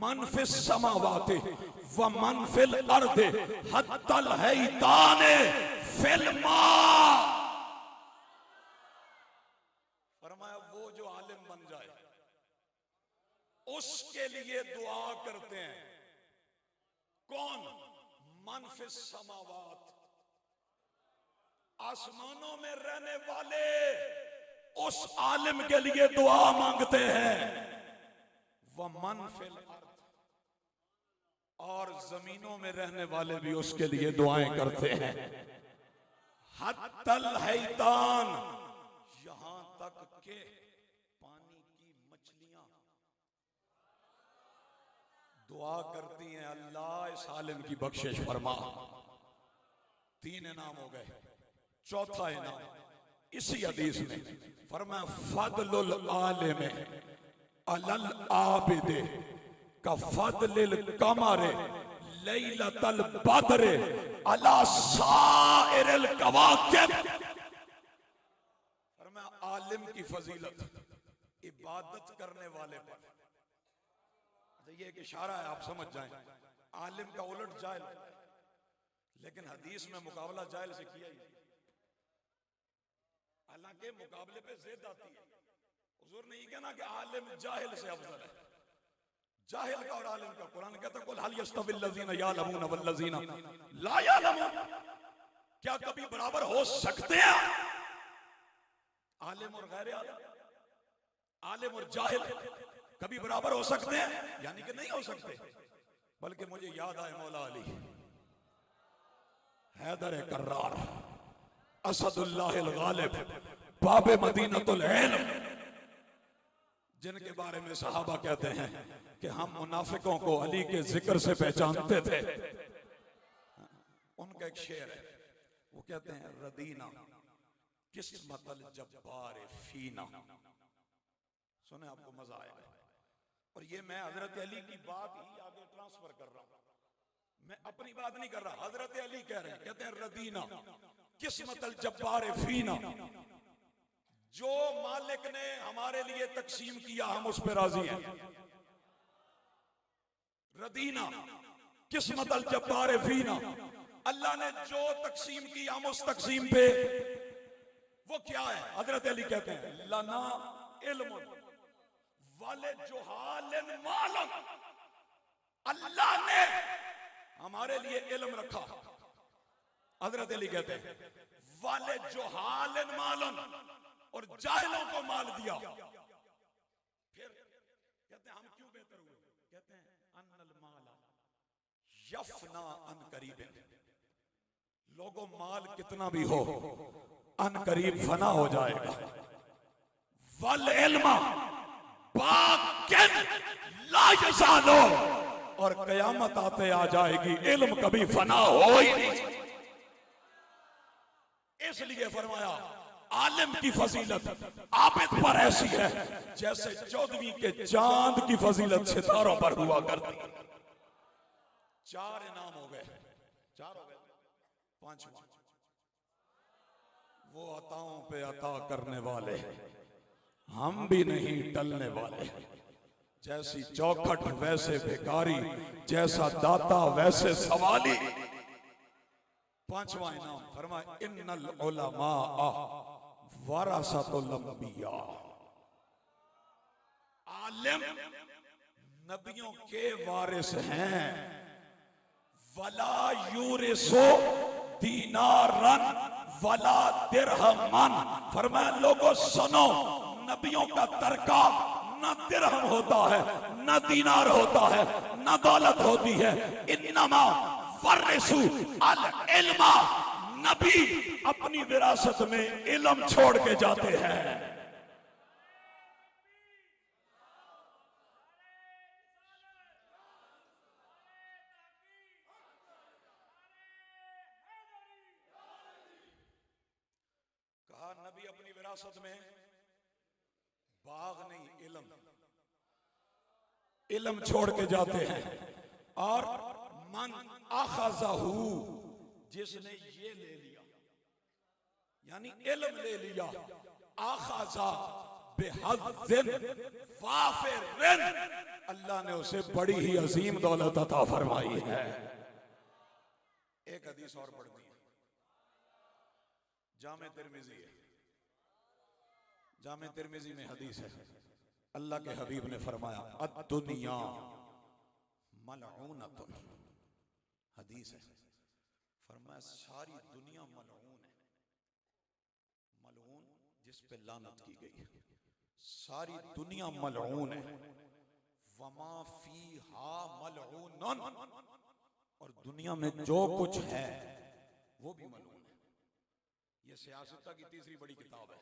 मन फिस समावाति व मन फिल अर्दि हत्तल हैताने फिल मा। फरमाया वो जो आलिम बन जाए उसके लिए दुआ करते हैं। कौन? मन फिस समावात, आसमानों में रहने वाले उस आलिम के लिए दुआ मांगते हैं। वह मन फिल अर्द, और जमीनों में रहने वाले भी उसके लिए दुआएं करते हैं। हत्तल हैतान, यहां तक के पानी की मछलियां दुआ करती हैं, अल्लाह इस आलिम की बख्शिश फरमा। तीन इनाम हो गए। चौथा इनाम इसी हदीस में फरमाया फदलुल आलिम अलल आबिदे का फदलिल कमरे लैलतल बद्र अला साइरिल कवाकिब। फरमाया आलिम की फजीलत इबादत करने वाले पर, ये एक इशारा है, आप समझ जाएं। आलिम का उलट जाहिल, लेकिन हदीस में मुकाबला जाहिल से किया ही। हालांकि मुकाबले पे जिद आती है। हुजूर ने ये कहना कि आलिम जाहिल से अफजल है। जाहिल का और आलिम का कुरान कहता है कुल हल यस्तविल लज़ीना यालमून वल लज़ीना ला यालमून, क्या कभी बराबर हो सकते हैं आलिम और गैर आलिम? आलिम और जाहिल कभी बराबर हो सकते हैं? यानी कि नहीं हो सकते। बल्कि मुझे याद आए मौला अली हैदर कर्रार असदुल्लाहिल गालिब बाबे मदीनतुल इल्म, जिनके बारे में सहाबा कहते हैं कि हम मुनाफिकों को अली के जिक्र से पहचानते थे। उनका एक शेर है, वो कहते हैं रदीना किस्मतल जब्बार फीना। सुने, आपको मजा आएगा। और ये मैं हजरत अली की बात ही आगे ट्रांसफर कर रहा हूं, मैं अपनी बात नहीं कर रहा। हजरत अली कह रहे हैं, कहते हैं रदीना किस्मतल जब्बार फीना, जो मालिक ने हमारे लिए तकसीम किया हम उस पर राजी हैं। रदीना किस्मतल जब्बार फीना, अल्लाह ने जो तकसीम की हम उस तकसीम पे, वो क्या है? हजरत अली कहते हैं लना इल्मुन वाले जुहालिन मालम, अल्लाह ने हमारे लिए इल्म रखा। हजरत अली कहते हैं वाले जुहालिन मालम, और जाहिलों को माल दिया। फिर कहते हैं हम क्यों बेहतर हुए? कहते हैं अन्नल माला यफना अन करीब, लोगों माल कितना भी हो अन करीब फना हो जाएगा। वल इल्मा बाकिन ला यज़ालो, और कयामत आते आ जाएगी इल्म कभी फना हो ही नहीं। इसलिए फरमाया आलिम की फजीलत आबिद पर ऐसी है जैसे 14वीं के चांद की फजीलत सितारों पर हुआ करती। 4 इनाम हो गए, 4 हो गए। 5वां, वो अताओं पे अता करने वाले, हम भी नहीं टलने वाले। जैसी चौखट वैसे भिखारी, जैसा दाता वैसे सवाली। 5वां इनाम फरमाया इन्नल उलमा वरासतुल अंबिया, आलिम नबियों के वारिस हैं। वला यूरिसो दीनारन वला दिरहमन, फरमाया लोगों सुनो, नबियों का तरका न दिरहम होता है, न दीनार होता है, न दौलत होती है। इन्नमा वरिसु अल इल्मा, नबी अपनी विरासत में इल्म छोड़ के जाते हैं। कहा नबी अपनी विरासत में बाग नहीं, इल्म छोड़ के जाते हैं। और मन अखज़हू, जिसने ये ले लिया यानी इल्म ले लिया, अखज़ा बिहज़्ज़िन वाफ़िरिन, अल्लाह ने उसे बड़ी ही अजीम दौलत अता फरमाई है। एक हदीस और पढ़ दी, जामे तिरमिज़ी है, जामे तिरमिज़ी में हदीस है, अल्लाह के हबीब ने फरमाया अद्दुनिया मलऊनतुन, हदीस है, फरमाया सारी दुनिया मलऊन है। मलऊन जिस पे लानत की गई है, सारी दुनिया मलऊन है। वमा फीहा मलऊनुन, और दुनिया में जो कुछ है वो भी मलऊन है। ये सियासत की तीसरी बड़ी किताब है।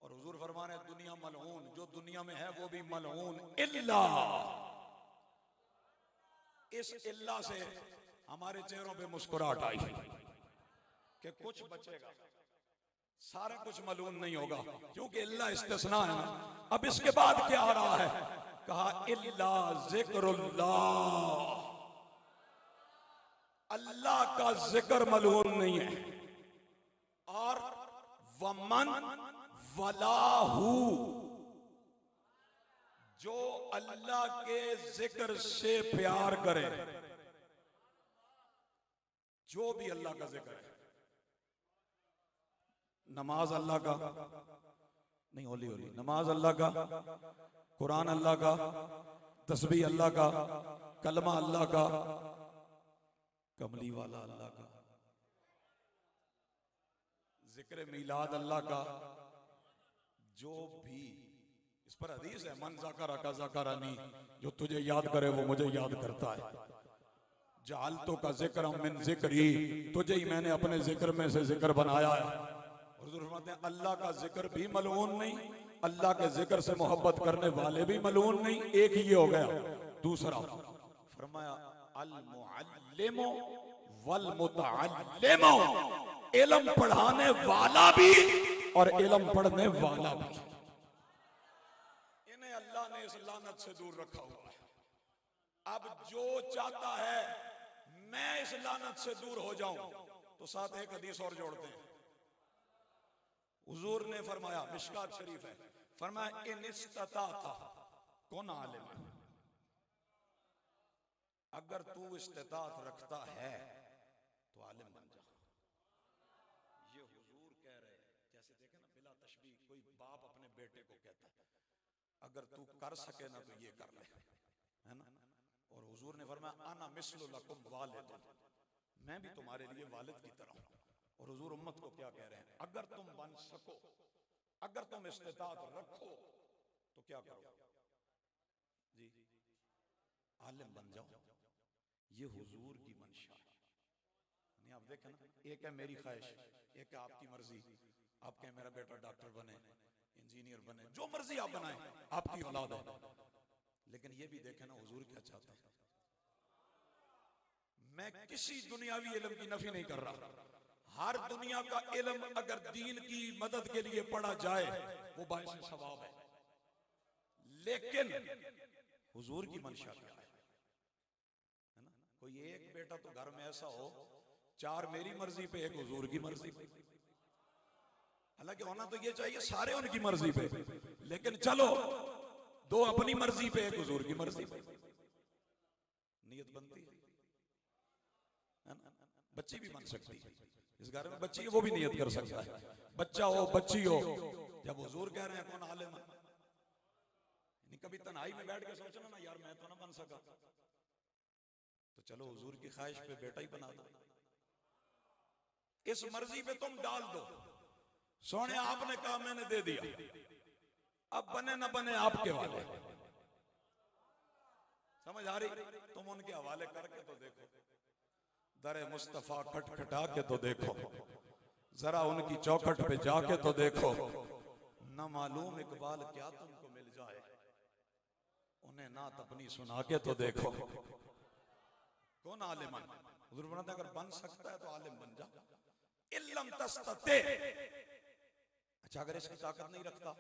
और हुजूर फरमा रहे दुनिया मलऊन, जो दुनिया में है वो भी मलऊन इल्ला, इस इल्ला से हमारे चेहरों पे मुस्कुराहट आई कि कुछ बचेगा, सारा कुछ मलून नहीं होगा, क्योंकि इल्ला इस्तिस्ना है ना। अब इसके बाद क्या आ रहा है, कहा इल्ला जिक्रुल्लाह, अल्लाह का जिक्र मलून नहीं है। और वमन वलाहू, जो अल्लाह के जिक्र से प्यार करे, जो भी अल्लाह का जिक्र है, नमाज अल्लाह का नहीं, होली होली नमाज अल्लाह का, कुरान अल्लाह का, तस्बीह अल्लाह का, कलमा अल्लाह का, कमली वाला अल्लाह का, जिक्र मिलाद अल्लाह का, जो भी इस पर हदीस है, मन ज़करा का ज़करानी, जो तुझे याद करे वो मुझे याद करता है। जालतो का जिक्र मिन जिक्री, तुझे ही मैंने अपने जिक्र में से जिक्र बनाया है। हुज़ूर फरमाते हैं अल्लाह का जिक्र भी मलऊन नहीं, अल्लाह के जिक्र से मोहब्बत करने वाले भी मलऊन नहीं। एक ही ये हो गया। दूसरा फरमाया अल मुअल्लिमु वल मुतअल्लिमु, इल्म पढ़ाने वाला भी और इल्म पढ़ने वाला भी, इन्हें अल्लाह ने इस लानत से दूर रखा हुआ है। अब जो चाहता है मैं इस लानत से दूर हो जाऊं, तो साथ एक हदीस और जोड़ते हैं। हुजूर ने फरमाया, मिशकात शरीफ है, फरमाया इन इस्तिताअता कुन आलिम, अगर तू इस्तिताअत रखता है तो आलिम बन जा। ये हुजूर कह रहे हैं, जैसे देखे ना बिला तशबीह, कोई बाप अपने बेटे को कहता है अगर तू कर सके ना तो ये कर ले, है ना। और हुजूर ने फरमाया अना मिस्लु लकुम वालिदुन, मैं भी तुम्हारे लिए वालिद की तरह हूं। और हुजूर उम्मत को क्या कह रहे हैं, अगर तुम बन सको, अगर तुम इस्तिताअत रखो तो क्या करो जी, आलिम बन जाओ। ये हुजूर की मंशा है। नहीं आप देखें ना, एक है मेरी ख्वाहिश, एक है आपकी मर्जी। आप कहें मेरा बेटा डॉक्टर बने, इंजीनियर बने, जो मर्जी आप बनाएं, आपकी औलाद है। लेकिन ये भी देखें ना हुजूर क्या चाहते हैं। मैं किसी दुनियावी इल्म की नफी नहीं कर रहा, हर दुनिया का इल्म अगर दीन की मदद के लिए पढ़ा जाए वो बाइस सवाब है। लेकिन हुजूर की मंशा क्या है ना। कोई एक बेटा तो घर में ऐसा हो, चार मेरी मर्जी पे, एक हुजूर की मर्जी पे। हालांकि होना तो ये चाहिए सारे उनकी मर्जी पे, लेकिन चलो दो अपनी मर्जी पे, एक हुजूर की मर्जी पे। नियत बनती है ना। बच्ची भी बन सकती है, इस घर में बच्ची है वो भी नियत कर सकता है, बच्चा हो बच्ची हो, जब हुजूर कह रहे हैं कौन आलिम है, कभी तन्हाई में बैठ के सोचना ना यार मैं तो ना बन सका, तो चलो हुजूर की ख्वाहिश पे बेटा ही बना दो, इस मर्जी पे तुम डाल दो। सोने आपने कहा मैंने दे दिया, अब बने ना बने आपके वाले, समझ आ रही? तुम उनके हवाले करके तो देखो, दरे मुस्तफा खटखटा के तो देखो, जरा उनकी चौखट पे जाके तो देखो, न मालूम इकबाल क्या तुमको मिल जाए, उन्हें नात अपनी सुना के तो देखो। कौन आलिम है? हुजूर फरमाते अगर बन सकता है तो आलिम बन जा। इल्लम तस्तते, अच्छा अगर इसकी ताकत नहीं रखता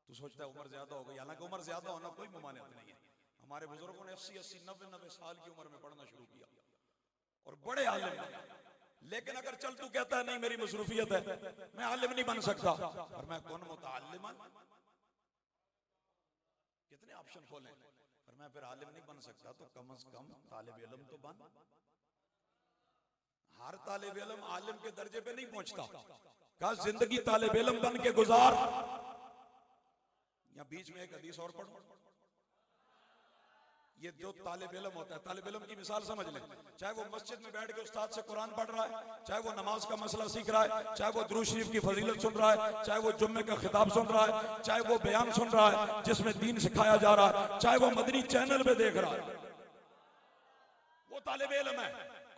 तो सोचता है उम्र ज्यादा हो गई, हालांकि उम्र ज्यादा होना कोई मुमानियत नहीं है। हमारे बुजुर्गों ने 80-80, 90-90 साल की उम्र में पढ़ना शुरू किया और बड़े आलिम बने। लेकिन अगर चल तू कहता है नहीं मेरी मसरूफियत है, मैं आलिम नहीं बन सकता, और मैं कौन मुतअल्लिमन, कितने ऑप्शन खोले, और मैं फिर आलिम नहीं बन सकता तो कम से कम तालिब इल्म तो बन। हर तालिब इल्म आलिम के दर्जे पे नहीं पहुंचता, कहा जिंदगी तालिब इल्म बन के गुजार। या बीच में एक हदीस और पढ़ो, ये जो तालिब इल्म होता है, तालिब इल्म की मिसाल समझ लें, चाहे वो मस्जिद में बैठ के उस्ताद से कुरान पढ़ रहा है, चाहे वो नमाज का मसला सीख रहा है, चाहे वो दुरूद शरीफ की फजीलत सुन रहा है, चाहे वो जुम्मे का खिताब सुन रहा है, चाहे वो बयान सुन रहा है जिसमें दीन सिखाया जा रहा है, चाहे वो मदनी चैनल पे देख रहा है, वो तालिब इल्म है।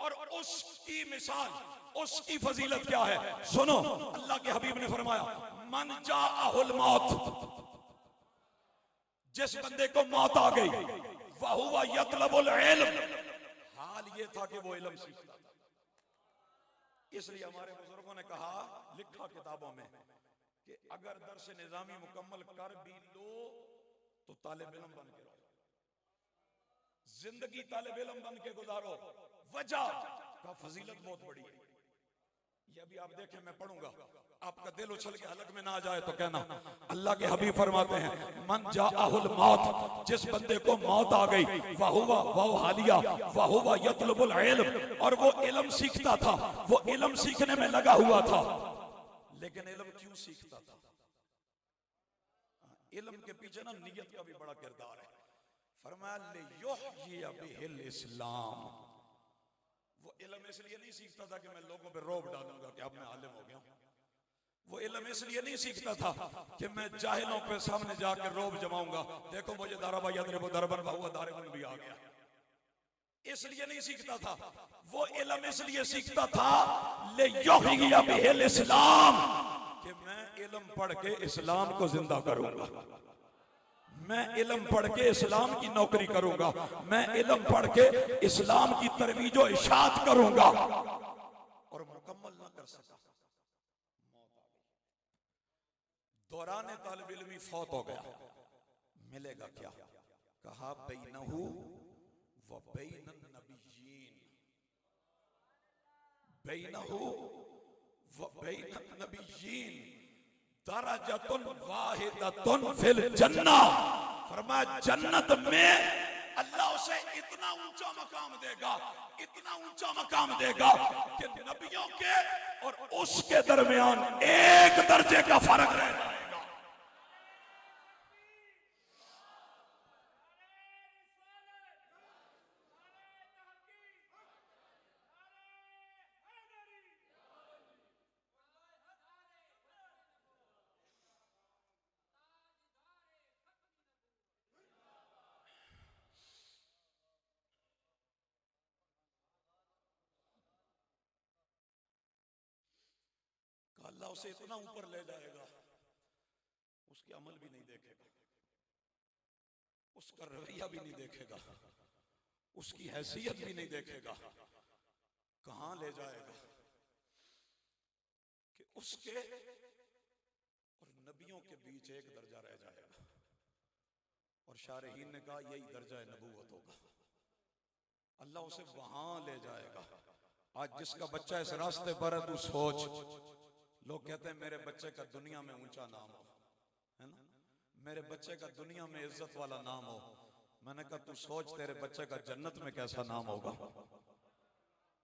और उसकी मिसाल, उसकी फजीलत क्या है सुनो, अल्लाह के हबीब ने फरमाया मन जाअहुल मौत, जिस बंदे को मौत आ गई, वहुवा यतलबुल इल्म, हाल ये था कि वो इल्म सीखता था। इसलिए हमारे बुजुर्गों ने कहा, लिखा किताबों में कि अगर दर्स निजामी मुकम्मल कर भी लो तो तालिब इल्म बन के रहो, जिंदगी तालिब इल्म बन के गुजारो। वजह का फजीलत बहुत बड़ी है, ये अभी आप देखें मैं पढ़ूंगा, आपका दिल उछल के हलक में ना आ जाए तो कहना। अल्लाह के हबीब फरमाते हैं मन जाअहुल मौत, जिस बंदे को मौत आ गई, वहुवा वह हालिया वहुवा यतलबुल इल्म, और वो इल्म सीखता था, वो इल्म सीखने में लगा हुआ था। लेकिन इल्म क्यों सीखता था? इल्म के पीछे ना नियत का भी बड़ा किरदार है। फरमाया लियुहयिया बिहिल इस्लाम, वो इल्म इसलिए नहीं सीखता था कि मैं लोगों पे रौब डालूंगा कि अब मैं आलिम हो गया हूं, वो इल्म इसलिए नहीं सीखता था कि मैं जाहिलों पे सामने जाकर रौब जमाऊंगा, देखो मुझे दाराबा यदरिबु दरबन हुआ दारिबन भी आ गया, इसलिए नहीं सीखता था। वो इल्म इसलिए सीखता था लियुहयिया बिहिल इस्लाम, कि मैं इल्म पढ़ के इस्लाम को जिंदा करूंगा, मैं इल्म पढ़ के इस्लाम की नौकरी करूंगा, मैं इल्म पढ़ के इस्लाम की तरवीज और इशाअत करूंगा। और मुकम्मल ना कर सका, मौत आ गई, दौरान तालिब इल्मी फौत हो गया, मिलेगा क्या? कहा बैनहु व बैनन नबिय्यीन, बैनहु व बैनन नबिय्यीन दरजतुन वाहिदतुन फिल जन्ना, फरमाया जन्नत में अल्लाह उसे इतना ऊंचा मकाम देगा, इतना ऊंचा मकाम देगा कि नबियों के और उसके दरमियान एक दर्जे का फर्क रह जाएगा। अल्लाह उसे इतना ऊपर ले जाएगा, उसके अमल भी नहीं देखेगा, उसका रवैया भी नहीं देखेगा, उसकी हैसियत भी नहीं देखेगा। कहां ले जाएगा कि उसके और नबियों के बीच एक दर्जा रह जाएगा, और शारहीन ने कहा यही दर्जा नबूवत होगा। अल्लाह उसे वहां ले जाएगा। आज जिसका बच्चा इस रास्ते पर है, तू सोच, लोग कहते हैं मेरे बच्चे का दुनिया में ऊंचा नाम हो, है ना, मेरे बच्चे का दुनिया में इज्जत वाला नाम हो। मैंने कहा तू सोच तेरे बच्चे का जन्नत में कैसा नाम होगा।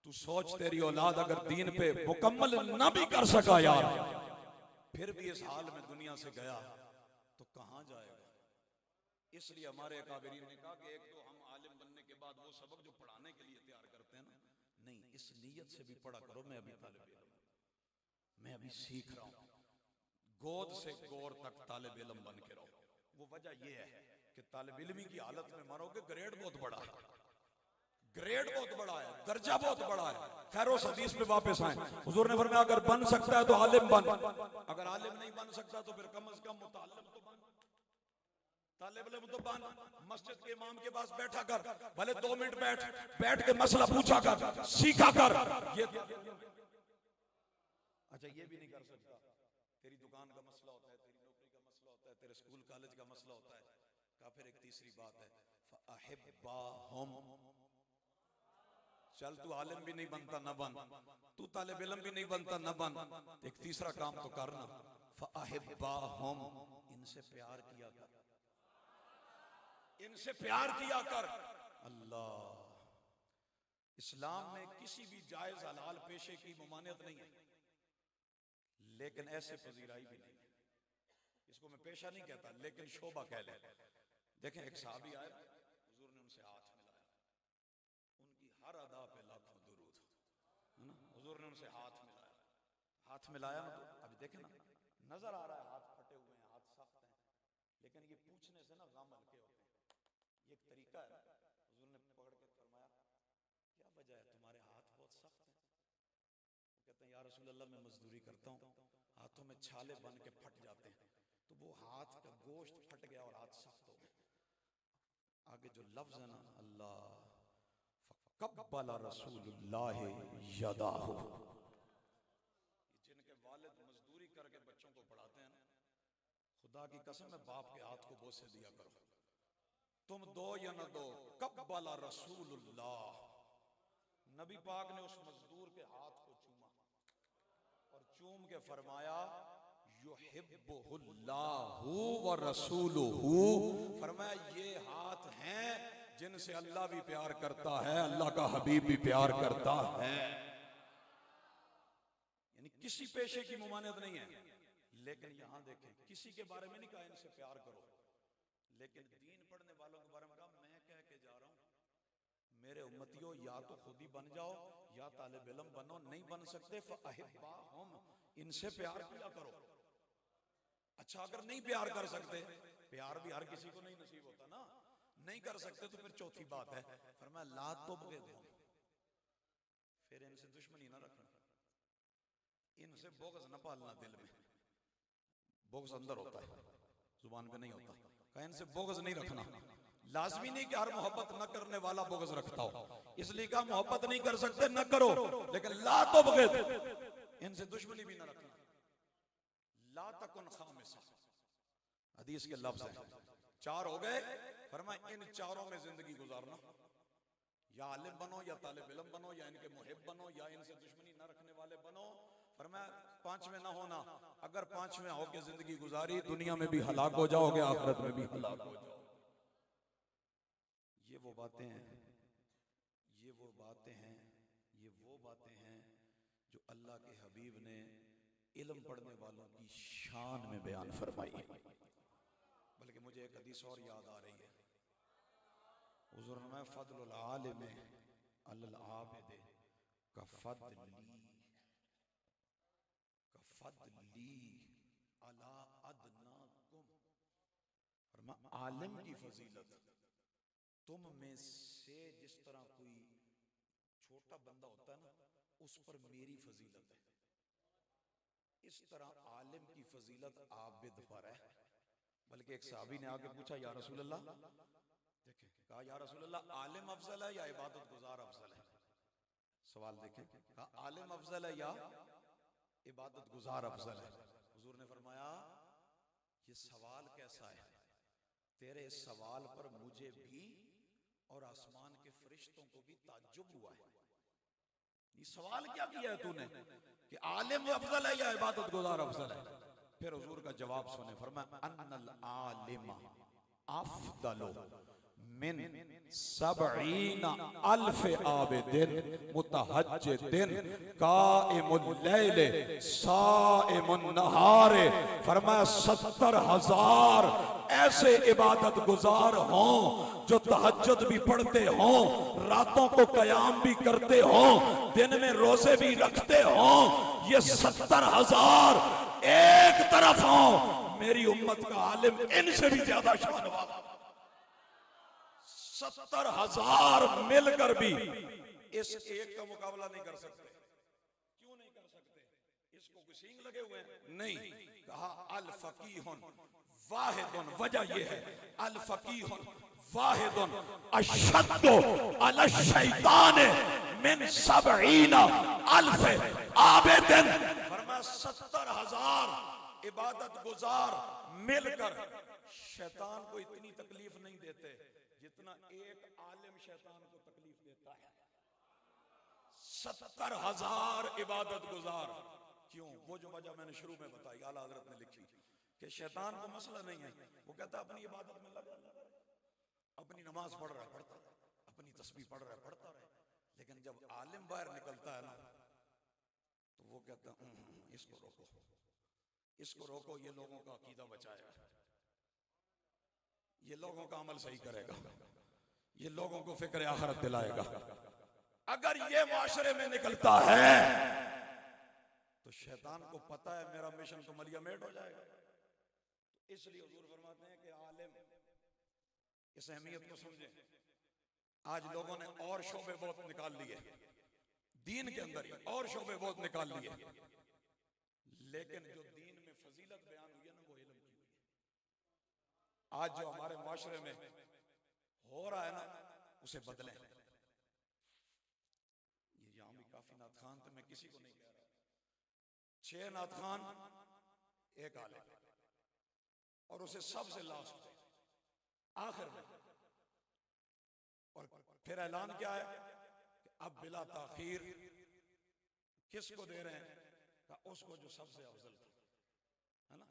तू सोच तेरी औलाद अगर दीन पे मुकम्मल ना भी कर सका यार, फिर भी इस हाल में दुनिया से गया तो कहां जाएगा। इसलिए हमारे अकाबरीन ने कहा कि एक तो हम आलिम बनने के बाद वो सबक जो पढ़ाने के लिए तैयार करते हैं ना, नहीं, इस नीयत से भी पढ़ा करो मैं अभी तालिब इल्म, मैं अभी सीख रहा हूं, गोद से गोर तक तालिब इल्म बन के रहो। वो वजह ये है कि तालिब इल्मी की हालत में मरोगे, ग्रेड बहुत बड़ा है, ग्रेड बहुत बड़ा है, दर्जा बहुत बड़ा है। खैर उस हदीस पे वापस आए, हुजूर ने फरमाया अगर बन सकता है तो आलिम बन, अगर आलिम नहीं बन सकता तो फिर कम से कम मुतअल्लिम तो बन, तालिब इल्म तो बन। मस्जिद के इमाम के पास बैठा कर, भले 2 मिनट बैठ के मसला पूछा कर, सीखा कर। ये अच्छा ये भी नहीं कर सकता, तेरी दुकान का मसला होता है, तेरी नौकरी का मसला होता है, तेरे स्कूल कॉलेज का मसला होता है। का फिर एक तीसरी बात है, फ़अहिब्बाहुम, चल तू आलिम भी नहीं बनता न बन, तू तालिब इल्म भी नहीं बनता न बन, एक तीसरा काम तो करना, फ़अहिब्बाहुम, इनसे प्यार किया कर, इनसे प्यार किया कर। अल्लाह, इस्लाम में किसी भी जायज हलाल पेशे की ममानियत नहीं है, लेकिन ऐसे पजीराई भी नहीं है। इसको मैं पेशा नहीं कहता, लेकिन शोभा कह ले। देखें एक साहबी आए, हुजूर ने उनसे हाथ मिलाया, उनकी हर अदा पे लाखों दुरूद, है ना। हुजूर ने उनसे हाथ मिलाया, हाथ मिलाया ना, तो अभी देखें ना, नजर आ रहा है हाथ फटे हुए हैं, हाथ सख्त हैं, लेकिन ये पूछने से ना गम हल्के होते हैं। ये एक तरीका है। हुजूर ने पकड़ के फरमाया क्या वजह है, तुम्हारे हाथ बहुत सख्त हैं। वो कहते हैं या रसूल अल्लाह, मैं मजदूरी करता हूँ, हाथों में छाले बन के फट जाते हैं, तो वो हाथ का गोश्त फट गया और हाथ सख्त हो गए। आगे जो लफ्ज है ना, अल्लाह, फक़ब्बला रसूलुल्लाह यदाहु, जिनके वालिद मजदूरी करके बच्चों को पढ़ाते हैं ना, खुदा की कसम है बाप के हाथ को बोसे दिया करो, तुम दो या न दो, कब्बला रसूलुल्लाह, नबी पाक ने उस मजदूर के हाथ को चूमा और चूम के फरमाया युहिब्बुहुल्लाहु व रसूलुहु, फरमाया ये हाथ हैं जिनसे अल्लाह भी प्यार करता है, अल्लाह का हबीब भी प्यार करता है। यानी किसी पेशे की मुमानियत नहीं है, लेकिन यहां देखें किसी के बारे में नहीं कहा इनसे प्यार करो, लेकिन दीन पढ़ने वालों के बारे में कहा मैं कह के जा रहा हूं, मेरे उम्मतियों या तो खुद ही बन जाओ या तालिब इल्म बनो, नहीं बन सकते फ़अहिब्बाहुम, इनसे प्यार किया करो। अच्छा अगर नहीं प्यार कर सकते, प्यार भी हर किसी को नहीं नसीब होता ना, नहीं कर सकते तो फिर चौथी बात है, फरमाया ला तुबग़िज़हुम, फिर इनसे दुश्मनी ना रखना, इनसे बुग़्ज़ न पालना, दिल में बुग़्ज़ अंदर होता है, जुबान पे नहीं होता, कहा इनसे बुग़्ज़ नहीं रखना। लाजमी नहीं कि हर मोहब्बत न करने वाला बुग़्ज़ रखता हो, इसलिए कहा मोहब्बत नहीं कर सकते न करो, लेकिन ला तुबग़िज़, इनसे दुश्मनी भी न रखना। ला तकुन खामिसा, हदीस के लफ्ज़ हैं, 4 हो गए, फरमाया इन चारों में जिंदगी गुजारना, या आलिम बनो या तालिब इल्म बनो या इनके मुहिब बनो या इनसे दुश्मनी न रखने वाले बनो। फरमाया 5 में ना होना, अगर 5 में होके जिंदगी गुजारी, दुनिया में भी हलाक हो जाओगे, आखिरत में भी हलाक हो जाओगे। ये वो बातें हैं, ये वो बातें हैं, ये वो बातें हैं जो अल्लाह के हबीब ने इल्म पढ़ने वालों की शान में बयान फरमाई। बल्कि मुझे एक हदीस और याद आ रही है, हुज़ूर ने फ़ज़लुल आलिम अलल आबिद कफ़दली अला अदनाकुम, फरमाया आलिम की फजीलत तुम में से जिस तरह कोई छोटा बंदा होता है ना, उस पर मेरी फजीलत है, इस तरह आलिम की फजीलत आबिद पर है। बल्कि एक साहबी ने आके पूछा या रसूल अल्लाह, देखें, कहा या रसूल अल्लाह आलिम अफजल है या इबादत गुजार अफजल है? सवाल देखें, कहा आलिम अफजल है या इबादत गुजार अफजल है? हुजूर ने फरमाया ये सवाल कैसा है, तेरे इस सवाल पर मुझे भी और आसमान के फरिश्तों को भी ताज्जुब हुआ है। ये सवाल क्या किया है तूने कि आलिम अफजल है या इबादत गुजार अफजल है? फिर हुजूर का जवाब सुने, फरमाया अन्नल आलिम अफदलो मिन सबईन अल्फ आबिदिन मुतहज्जिदिन काइमुल लैल साइमुन नहार। फरमाया 70,000 ऐसे इबादत गुजार हों जो तहज्जुद भी पढ़ते हों, रातों को कयाम भी करते हों, दिन में रोजे भी रखते हों। ये 70,000 एक तरफ हों, मेरी उम्मत का आलिम इनसे भी ज्यादा शान वाला। 70,000 मिलकर भी इस एक का मुकाबला नहीं कर सकते। क्यों नहीं कर सकते? इसको कुछ सींग लगे हुए हैं? नहीं। कहा अल फकीहुन वाहिदुन, वजह यह है अल फकीहुन वाहिदुन अशद्दु अला शैतान मिन सबईना अल्फ आबिदिन। फरमाया 70,000 इबादत गुजार मिलकर शैतान को इतनी तकलीफ नहीं देते जितना एक आलिम शैतान को तकलीफ देता है। 70,000 इबादत गुजार। क्यों? वो जो वजह मैंने शुरू में बताई, आला हज़रत ने लिखी कि शैतान को मसला नहीं है, वो कहता अपनी इबादत में लगा, अपनी नमाज पढ़ रहा है पढ़ता रहे, अपनी तस्बीह पढ़ रहा है पढ़ता रहे। लेकिन जब आलिम बाहर निकलता है ना, तो वो कहता इसको रोको, इसको रोको, ये लोगों का अकीदा बचाएगा, ये लोगों का अमल सही करेगा, ये लोगों को फिक्र आखिरत दिलाएगा। अगर ये माशरे में निकलता है तो शैतान को पता है मेरा मिशन तो मलिया मेट हो जाएगा। तो इसलिए हुजूर फरमाते हैं कि आलिम इस अहमियत को समझे। आज लोगों ने और शोबे बहुत निकाल लिए दीन के अंदर, और शोबे बहुत निकाल लिए, लेकिन जो दीन में फजीलत बयान हुई है ना, वो इल्म की हुई है। आज जो हमारे माशरे में हो रहा है ना, उसे बदलें। ये यहां भी काफी नात खान थे, मैं किसी को नहीं कह रहा, 6 नात खान एक आलिम, और उसे सबसे लास्ट पे आखिर में, और फिर ऐलान क्या है कि अब बिला ताखीर किसको दे रहे हैं? उसको जो सबसे अफजल था, है ना।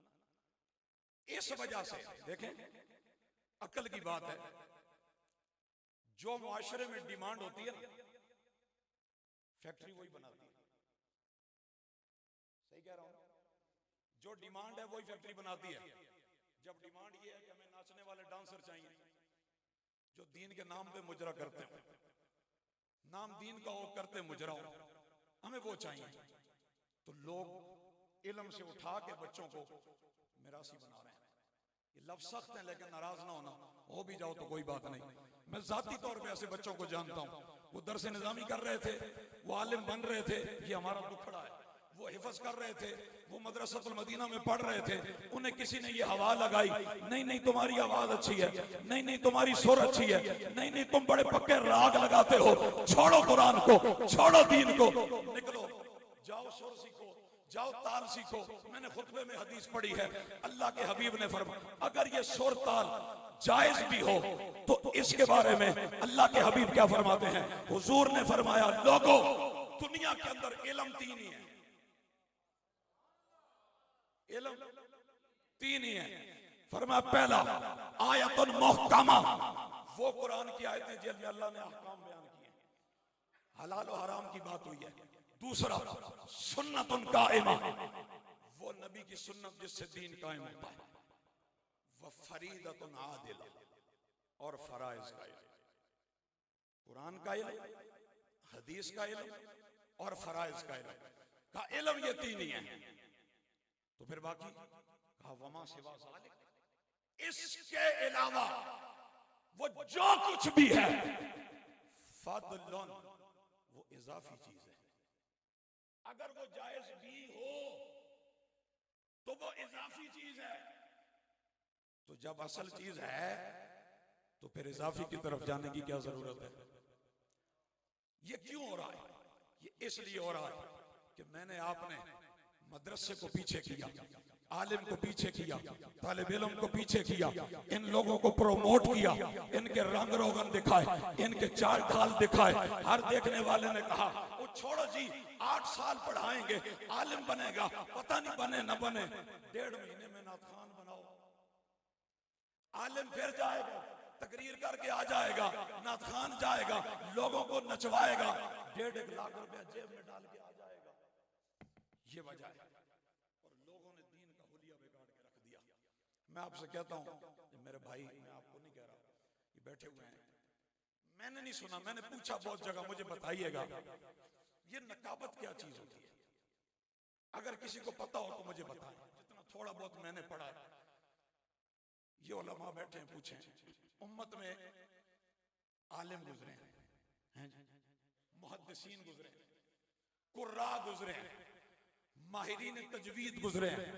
इस वजह से देखें, अक्ल की बात है, जो मुआशरे में डिमांड होती है ना, फैक्ट्री वही बनाती है। सही कह रहा हूं? जो डिमांड है वही फैक्ट्री बनाती है। जब डिमांड ये है कि हमें नाचने वाले डांसर चाहिए जो दीन के नाम पे मुजरा करते हो, नाम दीन का हो करते मुजरा हो, हमें वो चाहिए, तो लोग इल्म से उठा के बच्चों को मिरासी बना रहे हैं। ये लफ्ज सख्त है, लेकिन नाराज ना होना, हो भी जाओ तो कोई बात नहीं। मैं जाती तौर पे ऐसे बच्चों को जानता हूं, वो दरस निजामी कर रहे थे, वो आलिम बन रहे थे, ये हमारा दुखड़ा है। वो हिफज कर रहे थे, वो मदरसतुल मदीना में पढ़ रहे थे, उन्हें किसी ने ये हवा लगाई, नहीं नहीं तुम्हारी आवाज अच्छी है, नहीं नहीं तुम्हारी सुर अच्छी है, नहीं नहीं तुम बड़े पक्के राग लगाते हो, छोड़ो कुरान को, छोड़ो दीन को, निकलो जाओ सुर सीखो, जाओ ताल सीखो। मैंने खुतबे में हदीस पढ़ी है, अल्लाह के हबीब ने फरमाया अगर ये सुर ताल जायज भी हो तो इसके बारे में अल्लाह के हबीब क्या फरमाते हैं? हुजूर ने फरमाया लोगों, दुनिया के अंदर इल्म 3 ही है, इल्म 3 ही है। फरमाया पहला आयतुन मुहकमा, वो कुरान की आयतें जिनमें अल्लाह ने अहकाम बयान किए, हलाल और हराम की बात हुई है। दूसरा सुन्नतुन काइमा, वो नबी की सुन्नत जिससे दीन कायम होता है। वह फरीदतुन आदिला, और फराइज का इल्म, कुरान का इल्म, हदीस का इल्म और फराइज का इल्म, ये 3 ही है। तो फिर बाकी कहा वमा सिवा ज़ालिक, इसके अलावा वो जो कुछ भी है फदलन, वो इजाफी चीज है। अगर वो जायज भी हो तो वो इजाफी चीज है। तो जब असल चीज है तो फिर इजाफी की तरफ जाने की क्या जरूरत है? ये क्यों हो रहा है? ये इसलिए हो रहा है कि मैंने आपने मदरसे को पीछे किया, आलिम को पीछे किया, तालिब इल्म को पीछे किया, इन लोगों को प्रोमोट किया, इनके रंग रोगन दिखाए, इनके चाल ढाल दिखाए। हर देखने वाले ने कहा वो छोड़ो जी, 8 साल पढ़ाएंगे, आलिम बनेगा, पता नहीं बने न बने, 1.5 महीने में नात खान बनाओ, आलिम फिर जाएगा, तकरीर करके आ जाएगा, नात खान जाएगा, लोगों को नचवाएगा, 1.5 लाख रुपया जेब में डाल के आ जाएगा। ये वजह है, और लोगों ने दीन का हुलिया बिगाड़ के रख दिया। मैं आपसे कहता हूं मेरे भाई, मैं आपको नहीं कह रहा, ये बैठे हुए हैं, मैंने नहीं सुना, मैंने पूछा बहुत जगह, मुझे बताइएगा ये नकाबत क्या चीज होती है? अगर किसी को पता हो तो मुझे बताएं, जितना थोड़ा बहुत मैंने पढ़ा है। ये उलमा बैठे हैं, पूछें, उम्मत में आलिम गुजरे हैं, मुहद्दिसीन गुजरे हैं, कुर्रा गुजरे हैं, माहिरीन तजवीद गुजरे हैं,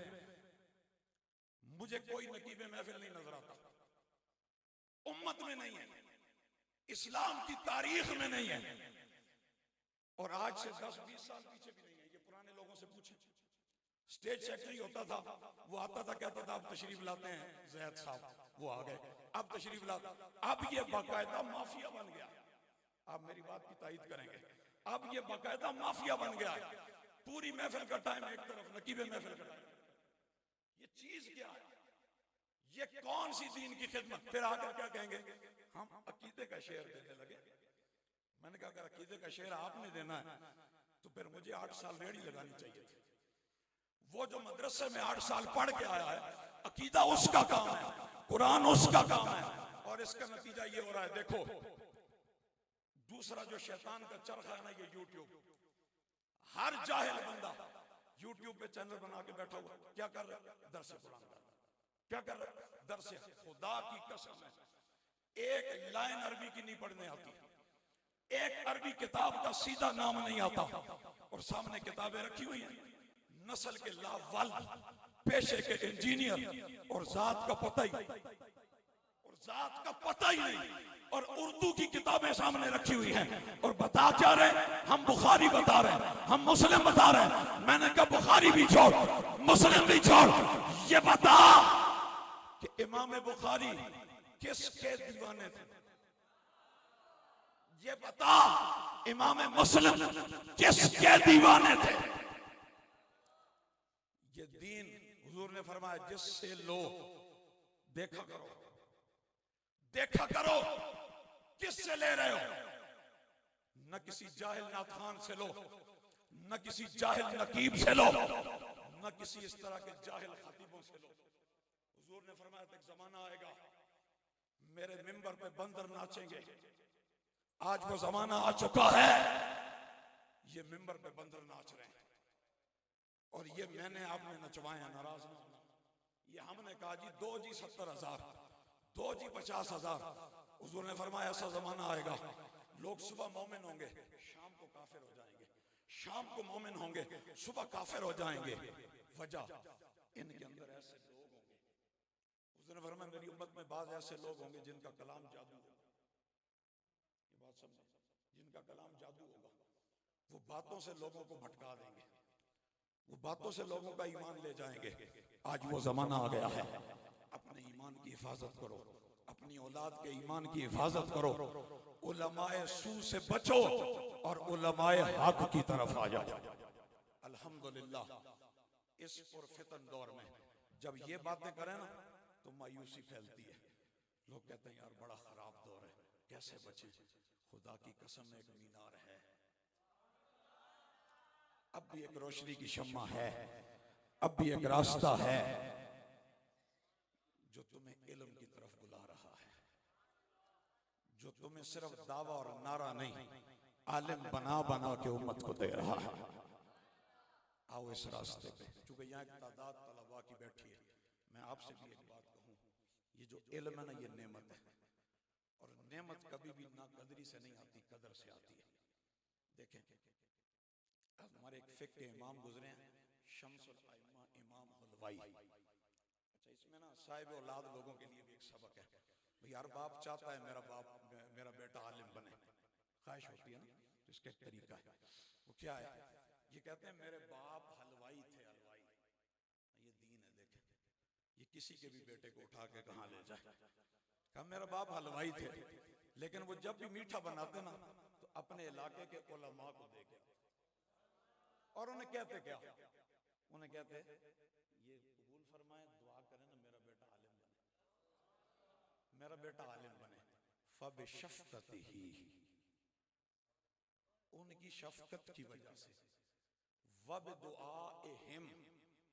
मुझे कोई नकीबे महफिल नहीं नजर आता, उम्मत में नहीं है, इस्लाम की तारीख में नहीं है, और आज से 10-20 साल पीछे भी नहीं है। ये पुराने लोगों से पूछे, स्टेट सेक्रेटरी होता था, वो आता था, कहता था आप तशरीफ लाते हैं जैद साहब, वो आ गए, अब तशरीफ लाते, अब ये बाकायदा माफिया बन गया। आप मेरी बात की तायीद करेंगे, अब ये बाकायदा माफिया बन गया है। पूरी महफिल का टाइम एक तरफ, नकीबे महफिल का टाइम, ये चीज क्या है? ये कौन सी दीन की खिदमत? फिर आकर क्या कहेंगे, हम अकीदे का शेर देने लगे। मैंने कहा अगर अकीदे का शेर आपने देना है तो फिर मुझे 8 साल रेडी लगानी चाहिए थी। वो जो मदरसे में 8 साल पढ़ के आया है, अकीदा उसका काम है, कुरान उसका काम है, और इसका नतीजा ये हो रहा है। देखो दूसरा जो शैतान का चरखा है ना, ये यूट्यूब, हर जाहिल बंदा यूट्यूब पे चैनल बना के बैठा हुआ, क्या कर रहा है? दरस कुरान कर रहा है। क्या कर रहा है? दरस। खुदा की कसम है, एक लाइन अरबी की नहीं पढ़ने आती, एक अरबी किताब का सीधा नाम नहीं आता, और सामने किताबें रखी हुई हैं, नस्ल के लावाल, पेशे के इंजीनियर, और जात का पता ही नहीं, और उर्दू की किताबें सामने रखी हुई हैं, और बता क्या रहे हैं? हम बुखारी बता रहे हैं, हम मुस्लिम बता रहे हैं। मैंने कहा बुखारी भी छोड़, मुस्लिम भी छोड़, ये बता कि इमाम बुखारी किसके दीवाने थे? ये बता इमाम मुस्लिम किसके दीवाने थे? ये दीन हुजूर ने फरमाया, जिससे लो देखा करो किससे ले रहे हो? न किसी जाहिल नाथखान से लो, न किसी जाहिल नकीब से लो, न किसी इस तरह के जाहिल खतीबों से लो। हुजूर ने फरमाया एक जमाना आएगा मेरे मिंबर पे बंदर नाचेंगे। आज वो जमाना आ चुका है, ये मिंबर पे बंदर नाच रहे हैं, और ये मैंने आपने नचवाए हैं, नाराज ना होना। ये हमने कहा जी 2 जी 70,000, 2 जी 50,000। हुजूर ने फरमाया ऐसा जमाना आएगा, लोग सुबह मोमिन होंगे, शाम को काफिर हो जाएंगे, शाम को मोमिन होंगे, सुबह काफिर हो जाएंगे। वजह इनके अंदर ऐसे लोग होंगे, हुजूर ने फरमाया मेरी उम्मत में बाज ऐसे लोग होंगे जिनका कलाम जादू होगा। ये बात समझे, जिनका कलाम जादू होगा, वो बातों से लोगों को भटका देंगे, वो बातों से लोगों का ईमान ले जाएंगे। आज वो जमाना आ गया है, अपने ईमान की हिफाजत करो, अपनी औलाद के ईमान की हिफाजत करो, उलमाए सू से बचो और उलमाए हक की तरफ आ जाओ। अल्हम्दुलिल्लाह इस पुरफितन दौर में जब ये बातें करें ना तो मायूसी फैलती है। लोग कहते हैं यार बड़ा खराब दौर है, कैसे बचे? खुदा की कसम एक मीनार है, अब भी एक रोशनी की शम्मा है, अब भी एक रास्ता है जो तुम्हें इल्म की तरफ बुला रहा है, जो तुम्हें सिर्फ दावा और नारा नहीं, आलिम बना बना के उम्मत को दे रहा है। आओ इस रास्ते पे। चूंकि यहाँ एक तादाद तलबा की बैठी है, मैं आपसे भी एक बात कहूँ, ये जो इल्म है ना, ये नेमत है, और नेमत कभी भी ना कदरी से नहीं आती, कदर से आती है। देखें हमारे एक फिक्र के इमाम गुजरे हैं, शम्सुल आइम्मा इमाम हलवाई। अच्छा, इसमें ना साहिब औलाद लोगों के लिए भी एक सबक है। भाई हर बाप चाहता है मेरा बेटा आलिम बने, ख्वाहिश होती है ना, तो इसका एक तरीका है। वो क्या है? ये कहते हैं मेरे बाप हलवाई थे, हलवाई। ये दीन है। देखें ये किसी के भी बेटे को उठा के कहाँ ले जाए, कहा मेरा बाप हलवाई थे, लेकिन वो जब भी मीठा बनाते ना तो अपने इलाके के उलमा को दे के, और उन्हें कहते क्या? उन्हें कहते ये कबूल फरमाए, दुआ करें ना मेरा बेटा आलिम बने, मेरा बेटा आलिम बने। फबिशफ़क़तिही, उनकी शफकत की वजह से, वबिदुआइहिम,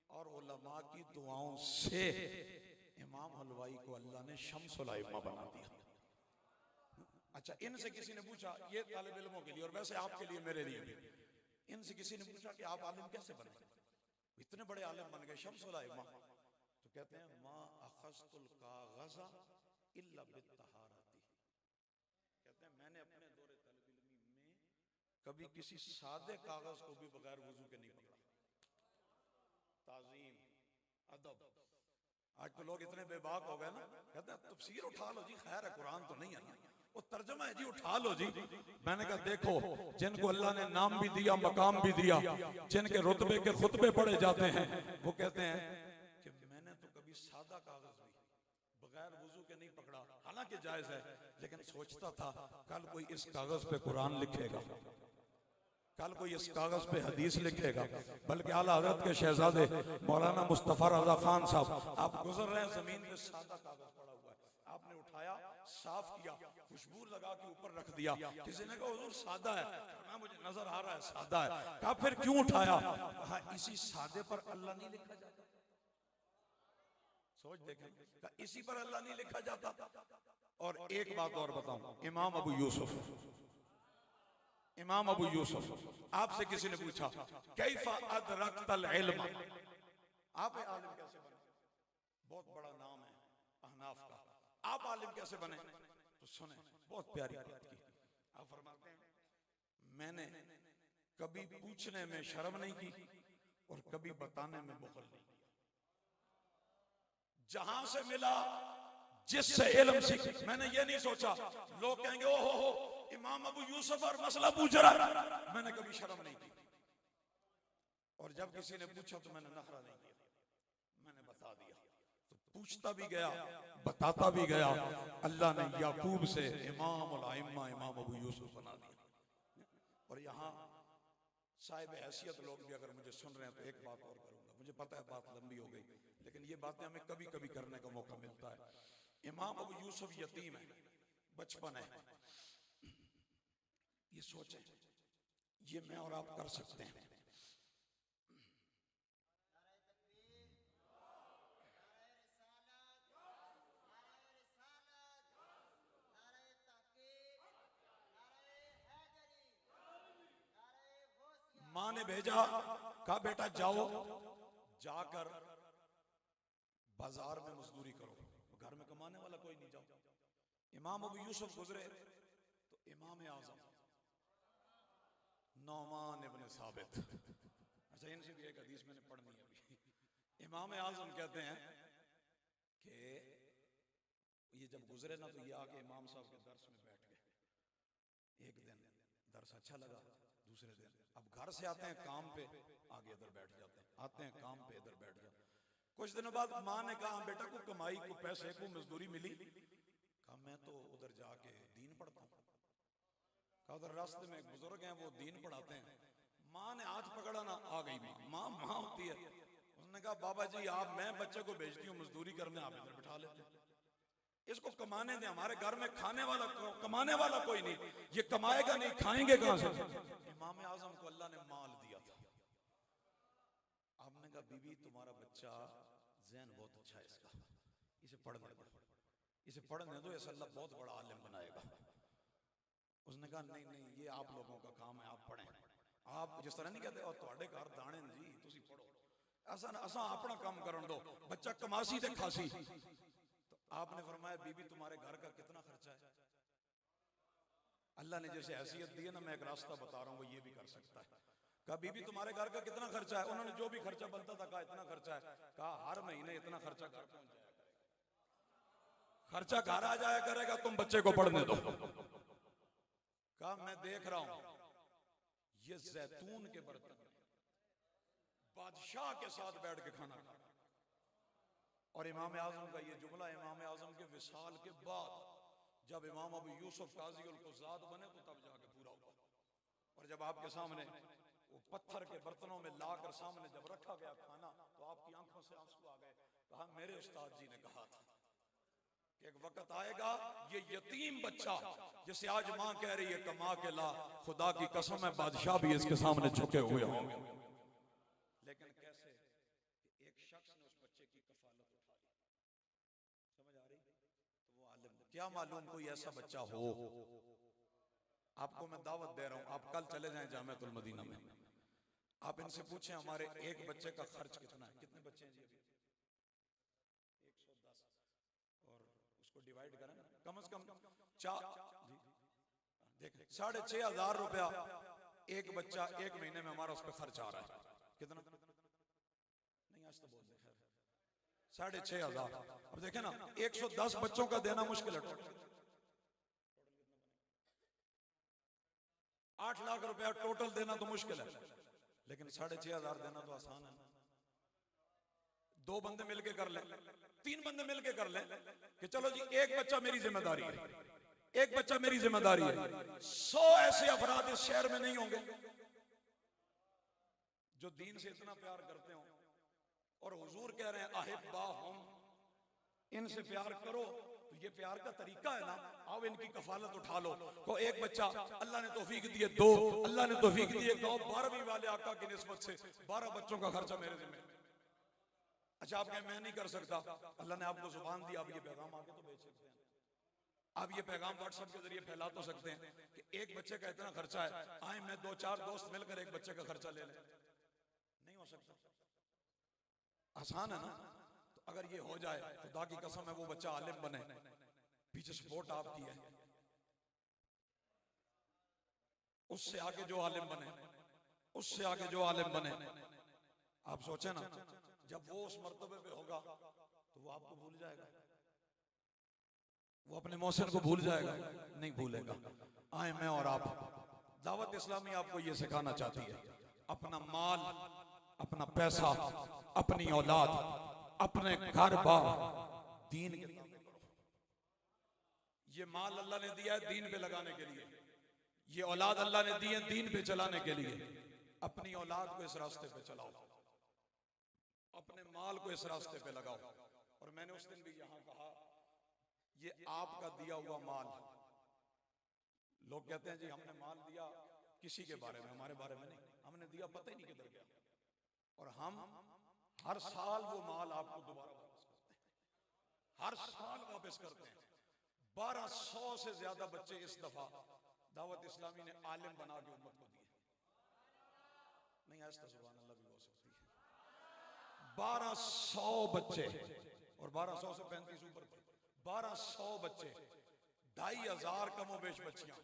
और उलमा की दुआओं से इमाम हलवाई को अल्लाह ने शम्सुल अइम्मा बना दिया। अच्छा, इनसे किसी ने पूछा, ये तालिब इल्मों के लिए और वैसे आपके लिए मेरे लिए भी, इनसे किसी ने पूछा कि आप आलिम कैसे बने, इतने बड़े आलिम बन गए शम्सुल अइम्मा? तो कहते हैं मा अखज़तुल काग़ज़ा इल्ला बित्तहारती, कहते हैं मैंने अपने दौरे तलब इल्मी में कभी किसी सादे कागज को भी बगैर वजू के नहीं पकड़ा। ताज़ीम, अदब। आज तो लोग इतने बेबाक हो गए ना, कहते हैं तफसीर उठा लो जी, खैर है कुरान तो नहीं है ना, वो तर्जुमा है जी, उठा लो जी। मैंने कहा देखो, जिनको अल्लाह ने नाम भी दिया, मकाम भी दिया, जिनके रुतबे के खुतबे पढ़े जाते हैं, वो कहते हैं कि मैंने तो कभी सादा कागज भी बगैर वजू के नहीं पकड़ा। हालांकि जायज है, लेकिन सोचता था कल कोई इस कागज पे कुरान लिखेगा, कल कोई इस कागज पे हदीस लिखेगा। बल्कि आला हजरत के शहजादे मौलाना मुस्तफा रजा खान साहब, आप गुजर रहे हैं, जमीन पे सादा कागज पड़ा हुआ है, आपने उठाया, साफ किया, खुशबू लगा के ऊपर रख दिया। किसी ने कहा हुजूर सादा है, मैं मुझे नजर आ रहा है सादा है। कहा फिर क्यों उठाया? कहा इसी सादे पर अल्लाह नहीं लिखा जाता। सोच देखें, कहा इसी पर अल्लाह नहीं लिखा जाता। और एक बात और बताऊं, इमाम अबू यूसुफ, इमाम अबू यूसुफ, आपसे किसी ने पूछा कैफा अदरक्तल इल्म, आप आलिम कैसे बने? बहुत बड़ा नाम है अहनाफ का, आप आलिम कैसे बने? तो सुने, बहुत प्यारी बात की। आप फरमाते हैं मैंने कभी पूछने में शर्म नहीं की और कभी बताने में बुखल नहीं किया। जहां से मिला, जिससे इल्म सीख, मैंने ये नहीं सोचा लोग कहेंगे ओहो हो इमाम अबू यूसुफ और मसला पूछ रहा है, मैंने कभी शर्म नहीं की। और जब किसी ने पूछा तो मैंने नखरा नहीं किया, मैंने बता दिया। तो पूछता भी गया, बताता भी गया। अल्लाह ने याकूब से इमाम उल अइम्मा इमाम अबू यूसुफ बना दिया। और यहाँ साहिब हैसियत लोग भी अगर मुझे सुन रहे हैं तो एक बात और करूंगा, मुझे पता है बात लंबी हो गई, लेकिन ये बातें हमें कभी कभी करने का मौका मिलता है। इमाम अबू यूसुफ यतीम है, बचपन है, ये सोचें, ये मैं और आप कर सकते हैं। माँ ने भेजा, कहा बेटा जाओ, जाकर बाजार में मजदूरी करो, घर में कमाने वाला कोई नहीं, जाओ। इमाम अबू यूसुफ गुजरे तो इमाम आजम नौमान इब्न साबित, अच्छा इनसे भी एक हदीस मैंने पढ़नी है अभी। इमाम आजम कहते हैं कि ये जब गुजरे ना तो ये आके इमाम साहब के दर्स में बैठ गए। एक दिन दर्स अच्छा लगा, दूसरे दिन अब घर से आते हैं काम पे, आगे इधर बैठ जाते हैं, आते हैं काम पे, इधर बैठ जाते हैं। कुछ दिनों बाद माँ ने कहा बेटा को कमाई को पैसे को मजदूरी मिली? कहा मैं तो उधर जाके दीन पढ़ता हूँ। कहा उधर रास्ते में एक बुजुर्ग हैं वो दीन पढ़ाते हैं। माँ ने हाथ पकड़ा ना, आ गई माँ, माँ होती है। उसने कहा बाबा जी आप, मैं बच्चे को भेजती हूँ मजदूरी करने, आप इधर बिठा लेते हैं, इसको कमाने दें, हमारे घर में खाने वाला कमाने वाला कोई नहीं, ये कमाएगा नहीं, खाएंगे कहां से? इमाम आजम को अल्लाह ने माल दिया था। आपने कहा बीबी तुम्हारा बच्चा ज़हन बहुत अच्छा है, इसका इसे पढ़ने दो, इसे पढ़ने दो, इसे अल्लाह बहुत बड़ा आलिम बनाएगा। उसने कहा नहीं नहीं ये आप लोगों का काम है, आप पढ़ें। आप जिस तरह नहीं कहते और ਤੁਹਾਡੇ घर दाने जी तुसी पढ़ो, ऐसा असा अपना काम करन दो, बच्चा कमासी ते खासी। तो आपने फरमाया बीबी तुम्हारे घर का कितना खर्चा है? अल्लाह ने जैसे हैसियत दी है ना, मैं एक रास्ता बता रहा हूँ, वो ये भी कर सकता है। कहा बीबी तुम्हारे घर का कितना खर्चा है? उन्होंने जो भी खर्चा बनता था कहा इतना खर्चा है। कहा हर महीने इतना खर्चा घर पहुंच जाएगा, खर्चा घर आ जाया करेगा, तुम बच्चे को पढ़ने दो। कहा मैं देख रहा हूं ये जैतून के बर्तन में बादशाह के साथ बैठ के खाना खा। और इमाम आजम का ये जुमला इमाम आजम के विसाल के बाद जब इमाम अबू यूसुफ काजी उल कुज़ात बने तो तब जाके पूरा हुआ। और जब आपके सामने वो पत्थर के बर्तनों में लाकर सामने जब रखा गया खाना तो आपकी आंखों से आंसू आ गए। कहा मेरे उस्ताद जी ने कहा था कि एक वक्त आएगा ये यतीम बच्चा जिसे आज मां कह रही है कमा के ला, खुदा की कसम है बादशाह भी इसके सामने झुके हुए होंगे। लेकिन कैसे? एक शख्स ने उस बच्चे की कफालत उठा ली। समझ आ रही? तो वो आलिम, क्या मालूम कोई ऐसा बच्चा हो। आपको मैं दावत दे रहा हूं, आप कल चले जाएं जामिअतुल मदीना में, आप इनसे पूछें हमारे एक बच्चे का खर्च कितना है। कितने बच्चे हैं जी अभी? 110, और उसको डिवाइड करें ना, कम से कम देखें 6,500 रुपया एक बच्चा एक महीने में हमारा उस पर खर्च आ रहा है। कितना? नहीं आज तो बोल दे, 6,500। अब देखें ना, 110 बच्चों का देना मुश्किल है। 8 लाख रुपया टोटल देना तो मुश्किल है, लेकिन 6,500 देना तो आसान है। 2 बंदे मिलके कर ले, 3 बंदे मिलके कर ले कि चलो जी एक बच्चा मेरी जिम्मेदारी है, एक बच्चा मेरी जिम्मेदारी है। 100 ऐसे अफराद इस शहर में नहीं होंगे जो दीन से इतना प्यार करते हो, और हुजूर कह रहे हैं अहिब्बाहुम, इनसे प्यार करो। तो ये प्यार का तरीका है ना, आओ इनकी कफालत उठा लो। को एक बच्चा अल्लाह ने तौफीक दिए 2, अल्लाह ने तौफीक दिए 9, 12वीं वाले आका की निस्बत से 12 बच्चों का खर्चा मेरे जिम्मे। अच्छा आप कहें मैं नहीं कर सकता, अल्लाह ने आपको जुबान दी, आप ये पैगाम आगे तो भेज सकते हैं, आप ये पैगाम व्हाट्सएप के जरिए फैला तो सकते हैं कि एक बच्चे का इतना खर्चा है, आए मैं 2-4 दोस्त मिलकर एक बच्चे का खर्चा ले लें। नहीं हो सकता, आसान है ना। तो अगर ये हो जाए, खुदा की कसम है वो बच्चा आलिम बने, पीछे सपोर्ट आपकी है, उससे आगे जो आलिम बने, उससे आगे जो आलिम बने, आप सोचे ना जब वो उस मर्तबे पे होगा तो वो आपको भूल जाएगा, वो अपने मौसम को भूल जाएगा? नहीं भूलेगा। आए मैं और आप, दावत इस्लामी आपको ये सिखाना चाहती है, अपना माल, अपना पैसा, अपनी औलाद, अपने घर बार दीन के काम करो। ये माल अल्लाह ने दिया है दीन पे लगाने के लिए, ये औलाद अल्लाह ने दी है दीन पे चलाने के लिए। अपनी औलाद को इस रास्ते पे चलाओ, अपने माल को इस रास्ते पे लगाओ। और मैंने उस दिन भी यहां कहा, ये आपका दिया हुआ माल, लोग कहते हैं जी हमने माल दिया किसी के बारे में, हमारे बारे में नहीं, हमने दिया पता ही नहीं किधर गया, और हम हर साल वो माल आपको दोबारा वापस करते हैं, हर साल वापस करते हैं। 1200 से ज्यादा बच्चे इस दफा दावत इस्लामी ने आलिम बना के उम्मत को दिए। नहीं आज तो सुभान अल्लाह भी हो सकती है। 1200 बच्चे, और 1200 से 35 ऊपर थे, 1200 बच्चे, 2,500 कमोबेश बच्चियां,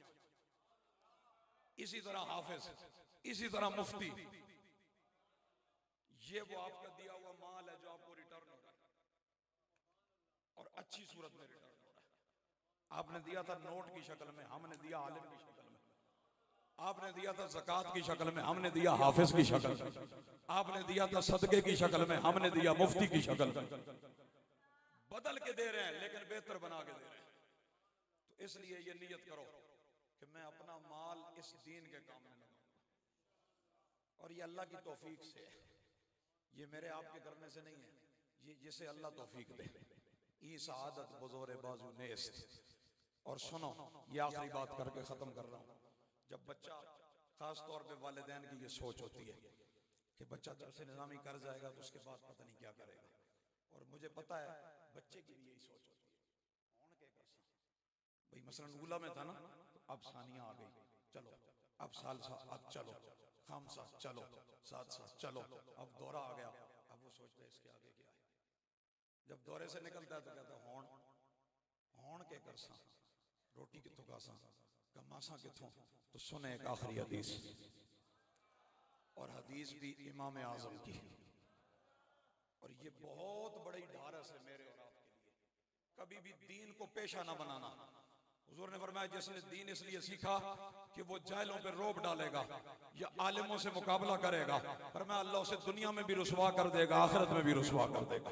इसी तरह हाफिज, इसी तरह मुफ्ती। ये वो आपका दिया हुआ माल है जो आपको रिटर्न हो रहा है, और अच्छी सूरत में रिटर्न हो रहा है। आपने दिया था नोट की शक्ल में, हमने दिया आलिम की शक्ल में। आपने दिया था ज़कात की शक्ल में, हमने दिया हाफिज की शक्ल में। आपने दिया था सदके की शक्ल में, हमने दिया मुफ्ती की शक्ल में। बदल के दे रहे हैं लेकिन बेहतर बना के दे रहे हैं। तो इसलिए ये नियत करो कि मैं अपना माल इस दीन के काम में लगाऊंगा, और ये अल्लाह की तौफीक से है, ये मेरे आपके करने से नहीं है, ये जिसे अल्लाह तौफीक दे। ई सआदत बुज़ोरे बाजू नेस्त। और सुनो, ये आखिरी बात करके खत्म कर रहा हूं। जब बच्चा, खास तौर पे वालिदैन की ये सोच होती है कि बच्चा दरस निज़ामी कर जाएगा तो उसके बाद पता नहीं क्या करेगा, और मुझे पता है बच्चे की भी यही सोच होती है, कौन क्या कर सकता भाई। मसलन ऊला में था ना, तो अब सानिया आ गई, चलो अब सालसा, अब चलो खामसा, चलो सादसा, चलो अब दौरा आ गया। अब वो सोचता है इसके आगे क्या है। जब दौरे से निकलता है तो कहता है हौण हौण के करसा, रोटी किथों खासा, कमासा किथों। तो सुने एक आखिरी हदीस, और हदीस भी इमाम आजम की, और ये बहुत बड़ी ढारस है मेरे और आपके लिए। कभी भी दीन को पेशा ना बनाना। हुजूर ने फरमाया जिसने दीन इसलिए सीखा कि वो जाहिलों पे रोब डालेगा या आलिमों से मुकाबला करेगा, फरमाया अल्लाह उसे दुनिया में भी रुसवा कर देगा, आखिरत में भी रुसवा कर देगा।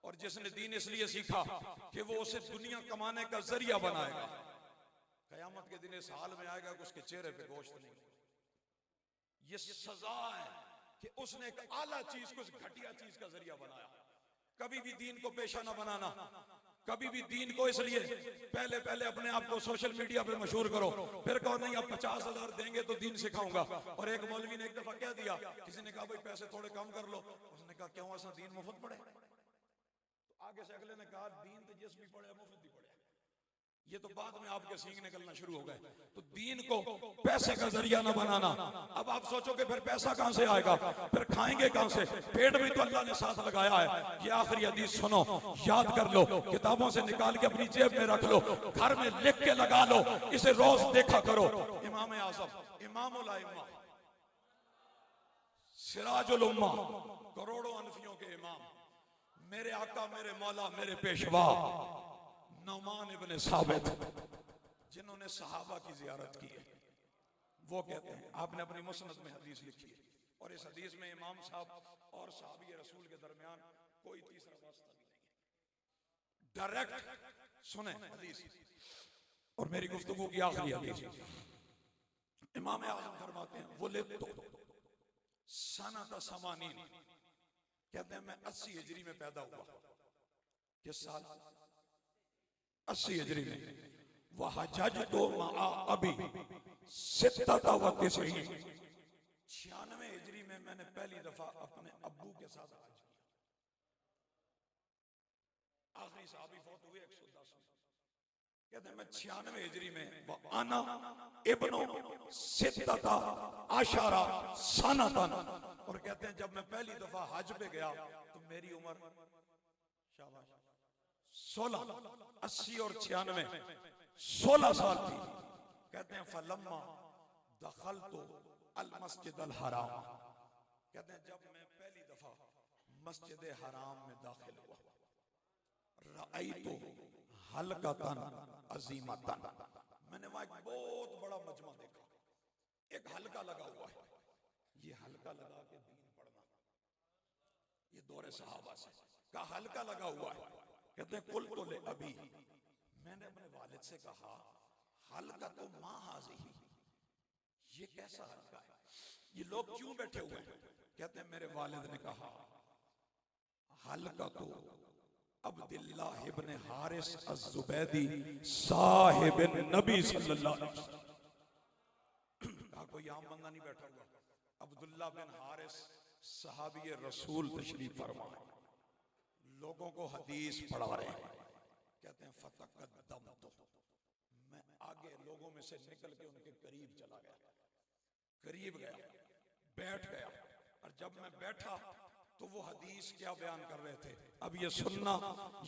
और जिसने दीन इसलिए सीखा कि वो उसे दुनिया कमाने का जरिया बनाएगा, कयामत के दिन इस हाल में आएगा कि उसके चेहरे पे गोश्त नहीं। ये सजा है कि उसने एक आला चीज को घटिया चीज का जरिया बनाया। कभी भी दीन को पेशा ना बनाना, कभी भी दीन को इसलिए पहले पहले अपने आप को सोशल मीडिया पे मशहूर करो, फिर कहो नहीं अब 50,000 देंगे तो दीन सिखाऊंगा। और एक मौलवी ने एक दफा क्या दिया, किसी ने कहा भाई पैसे थोड़े कम कर लो, उसने कहा क्यों ऐसा दीन मुफ्त पड़े? तो आगे से अगले ने कहा दीन तो जिस भी पड़े मुफ्त ही पड़े। ये तो बाद में आपके सींग निकलना शुरू हो गए। तो दीन को पैसे का जरिया ना बनाना। अब आप सोचोगे फिर पैसा कहां से आएगा, फिर खाएंगे कहां से? पेट भी तो अल्लाह ने साथ लगाया है। ये आखिरी हदीस सुनो, याद कर लो, किताबों से निकाल के अपनी जेब में रख लो, घर में लिख के लगा लो, इसे रोज देखा करो। इमाम आज़म, इमामुल आइम्मा, सिराजुल उम्मा, करोड़ों अनफियों के इमाम, मेरे आका, मेरे मौला, मेरे पेशवा नौमान इब्ने साबित, जिन्होंने सहाबा की जियारत की है, वो कहते हैं, आपने अपनी मुसनद में हदीस लिखी है, और इस हदीस में इमाम साहब और सहाबी रसूल के दरमियान कोई तीसरा वास्ता भी नहीं है। डायरेक्ट सुने हदीस, और मेरी गुफ्तगू की आखिरी हदीस। इमाम आज़म फरमाते हैं, वो ले तो सनत समानीन, कहते हैं मैं 80 हिजरी में पैदा हुआ। किस साल? 80 हिजरी में। वह हज तो मा अभी 96 हिजरी में मैंने पहली दफा अपने अब्बू के साथ हज किया। आखिरी सहाबी फौत हुए 110 में। कहते हैं मैं 96 हिजरी में आना इब्नो सित्तता आशारा सनतन, और कहते हैं जब मैं पहली दफा हज पे गया तो मेरी उम्र शाबाश 16, 80 और 96 16 साल थी। कहते हैं फलम्मा दखल तो अल मस्जिद अल हराम, कहते हैं जब मैं पहली दफा मस्जिद हराम में दाखिल हुआ, रअई तो हलकतन अजीमतन, मैंने वहां एक बहुत बड़ा मजमा देखा, एक हल्का लगा हुआ है। ये हल्का लगा के दीन पढ़ना, ये दौरे सहाबा से का हल्का लगा हुआ है। कहते हैं कुल तो ले अभी, मैंने अपने वालिद से कहा हल्का तो माँ हाजी, ये कैसा हल्का है, ये लोग क्यों बैठे हुए हैं? कहते हैं मेरे वालिद ने कहा हल्का तो अब्दुल्लाह इब्ने हारिस अज़्ज़ुबैदी साहिब नबी सल्लल्लाहु अलैहि वसल्लम, कोई आम बंदा नहीं बैठा हुआ, अब्दुल्लाह बिन हारिस सहाबी रसूल तशरीफ फरमा है, लोगों को हदीस पढ़ा रहे हैं। कहते हैं फतकद्दम, तो मैं आगे लोगों में से निकल के उनके करीब चला गया, करीब गया, बैठ गया, और जब मैं बैठा तो वो हदीस क्या बयान कर रहे थे, अब ये सुनना,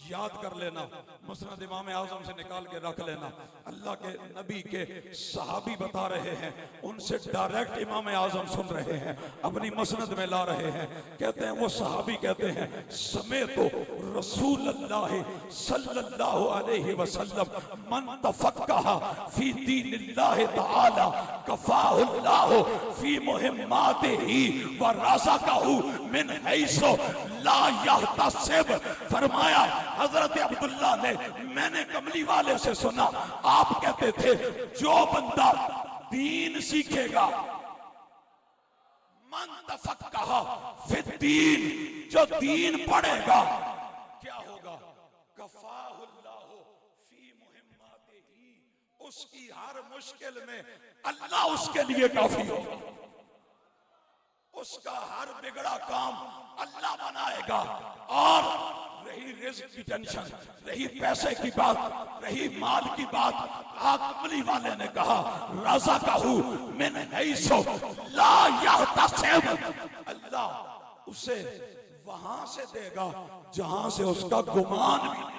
याद कर लेना, मुस्नद इमाम आज़म से निकाल के रख लेना। अल्लाह के नबी के सहाबी बता रहे हैं, उनसे डायरेक्ट इमाम आज़म सुन रहे हैं, अपनी मुस्नद में ला रहे हैं। कहते हैं वो सहाबी कहते हैं समय तो रसूलुल्लाह सल्लल्लाहु अलैहि वसल्लम मन तफक्कहा फी दीनिल्लाह तआला कफाहुल्लाह फी मुहिम्मातिही व रज़क़हु मिन हैसो ला यहतसिब। फरमाया हजरत अब्दुल्ला ने, मैंने कमली वाले से सुना, आप कहते थे जो बंदा दीन सीखेगा, मन तफक्कहा फिद्दीन, जो दीन पढ़ेगा क्या होगा, कफाहुल्लाह फी मुहिम्मातिही, उसकी हर मुश्किल में अल्लाह उसके लिए काफी होगा, उसका हर बिगड़ा काम अल्लाह बनाएगा। और रही रिज़्क की टेंशन, रही पैसे की बात, रही माल की बात, आकमली वाले ने कहा रज़क़हु मिन हैसो ला यहतसिब, अल्लाह उसे वहां से देगा जहां से उसका गुमान भी नहीं।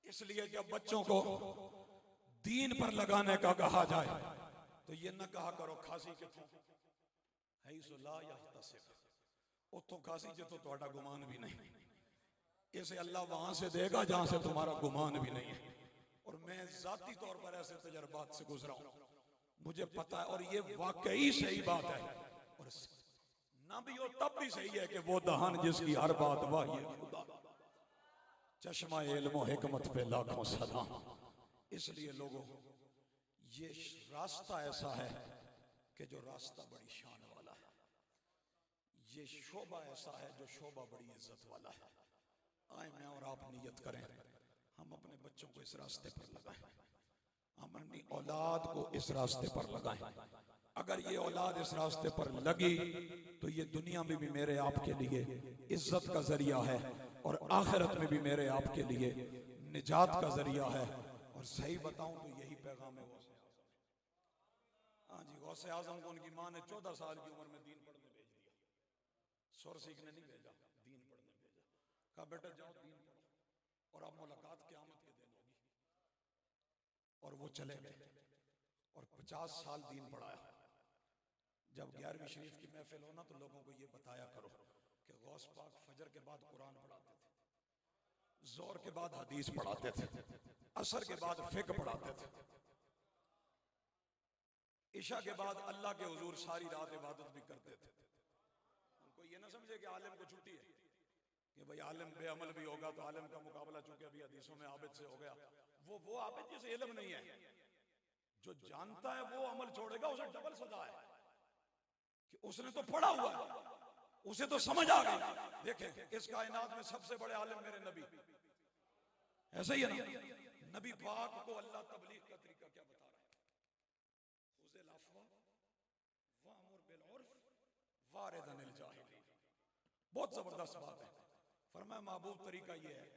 इसलिए जब बच्चों को दीन पर लगाने का कहा जाए तो ये न कहा करो खासी किथों है ला यहतसिब, उतो खासी जितो तुम्हारा गुमान भी नहीं, इसे अल्लाह वहां से देगा जहां से तुम्हारा गुमान भी नहीं है। और मैं जाती तौर पर ऐसे तजर्बात से गुजरा हूं, मुझे पता है, और ये वाकई सही बात है, और ना भी हो तब भी सही है कि वो दहन जिसकी हर बात वाह ये खुदा, चश्मा इल्म और हिकमत पे लाखों सलाम। इसलिए लोगों, ये रास्ता ऐसा है कि जो रास्ता बड़ी शान वाला है, ये शोबा ऐसा है जो शोबा बड़ी इज्जत वाला है। आए मैं और आप नियत करें, हम अपने बच्चों को इस रास्ते पर लगाएं, हम अपनी औलाद को इस रास्ते पर लगाएं। अगर ये औलाद इस रास्ते पर लगी तो ये दुनिया में भी मेरे आपके लिए इज्जत का जरिया है और आखिरत में भी मेरे आपके लिए निजात का जरिया है। और सही बताऊं तो यही पैगाम है गौसे आजम। हाँ जी, गौसे आजम को उनकी माँ ने 14 साल की उम्र में दीन पढ़ने भेज दिया। सुर सीखने नहीं भेजा, दीन पढ़ने भेजा। कहा बेटा जाओ दीन पढ़ो और अब मुलाकात क़यामत के दिन होगी। और वो चले गए और 50 साल दीन पढ़ाया। जब 11वीं शरीफ की महफिल हो ना तो लोगों को ये बताया करो कि गौस पाक फजर के बाद कुरान पढ़ाते थे, जोर के बाद हदीस पढ़ाते थे, असर के बाद फिक्र पढ़ाते थे, इशा के बाद अल्लाह के हुजूर सारी रात इबादत भी करते थे। उनको ये ना समझे कि आलिम को छुट्टी है कि भाई आलिम बेअमल भी होगा तो आलिम का मुकाबला चूंकि अभी हदीसों में आबिद से हो गया। वो आबिद जैसे इल्म नहीं है। जो जानता है वो अमल छोड़ेगा, उसे डबल सजा है कि उसने तो पढ़ा हुआ है, उसे तो समझ आ गई। देखें इस कायनात में सबसे बड़े आलिम मेरे नबी, ऐसा ही है ना। नबी पाक को अल्लाह तबलीग का तरीका क्या बता रहा है? खुज़िल अफ़वा वअमुर बिल उर्फ वारिद अनिल जाहिलीन। बहुत जबरदस्त बात है। फरमाया महबूब तरीका ये है,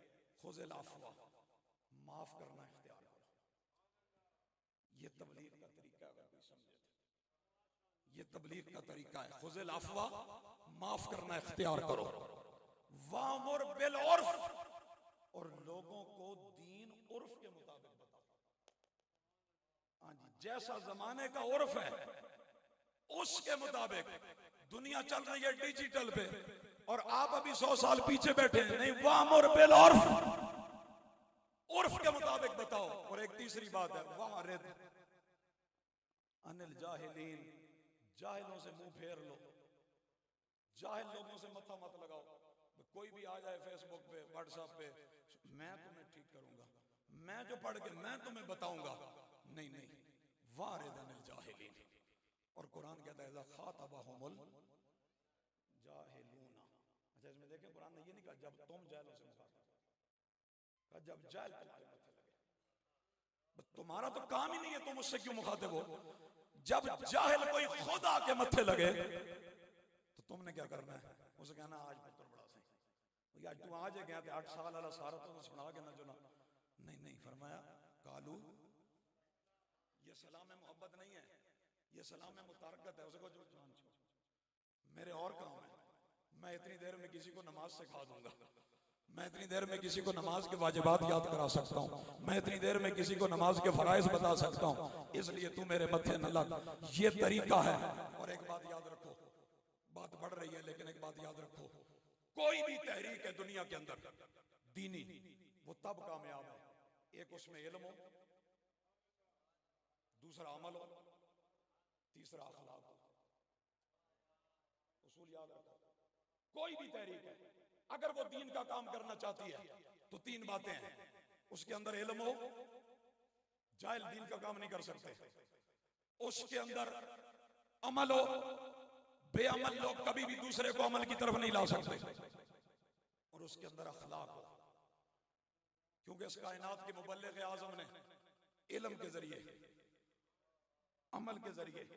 खुज़िल अफ़वा, माफ करना इख्तियार करो। ये तबलीग का तरीका है, अगर कोई समझे तो ये तबलीग का तरीका है। खुज़िल अफ़वा, माफ करना इख्तियार करो। वामुर बिल उर्फ, और लोगों को दीन उर्फ के मुताबिक बताओ। हाँ जी, जैसा जमाने का उर्फ है उसके मुताबिक। दुनिया चल रही है डिजिटल पे और आप अभी 100 साल पीछे बैठे हैं। नहीं, वामुर बिल उर्फ, उर्फ के मुताबिक बताओ। और एक तीसरी बात है, वारिद अनिल जाहिलीन, जाहिलों से मुंह फेर लो, जाहिल लोगों से मथा मत लगाओ। कोई भी आ जाए फेसबुक पे, व्हाट्सएप पे, मैं तुम्हें ठीक करूंगा, मैं जो पढ़ के मैं तुम्हें बताऊंगा। नहीं नहीं, वारिद अनिल जाहिलीन। और कुरान कहता है खातबहुमुल जाहिलूना। अच्छा, इसमें देखें कुरान ने ये नहीं कहा जब तुम जाहिलों से मुखातिब, कहा जब जाहिल तुम्हारे मत्थे लगे। तुम्हारा तो काम ही नहीं है, तुम उससे क्यों मुखातिब हो? जब जाहिल कोई खुद आके मत्थे लगे तो तुमने क्या करना है? उसे कहना आज पुत्र बड़ा सही, आज तू आज गया थे 8 साल वाला सारा तो सुना के ना जुना। नहीं नहीं, फरमाया कालू, ये सलाम मोहब्बत नहीं है, ये सलाम मुतारकत है। उसे को जो मेरे और काम है, मैं इतनी देर में किसी को नमाज सिखा दूंगा, मैं इतनी देर में किसी को नमाज के वाजिबात याद करा सकता हूँ, मैं इतनी देर में किसी को नमाज के फराइज बता सकता हूँ, इसलिए तू मेरे मत्थे न लग। ये तरीका है। और एक बात याद रखो, बात बढ़ रही है लेकिन एक बात याद रखो, कोई भी तहरीक है दुनिया के अंदर दीनी, वो तब कामयाब है एक उसमें इल्म हो, दूसरा अमल हो, तीसरा अखलाक हो। उसूल याद रखो, कोई भी तहरीक है अगर वो दीन का काम करना चाहती है तो 3 बातें हैं। उसके अंदर इल्म हो, जाहिल दीन का काम नहीं कर सकते। उसके अंदर अमल हो, बेअमल लोग कभी भी दूसरे को अमल की तरफ नहीं ला सकते। और उसके अंदर अखलाक हो, क्योंकि इस कायनात के मुबल्लिग आज़म ने इल्म के जरिए, अमल के जरिए,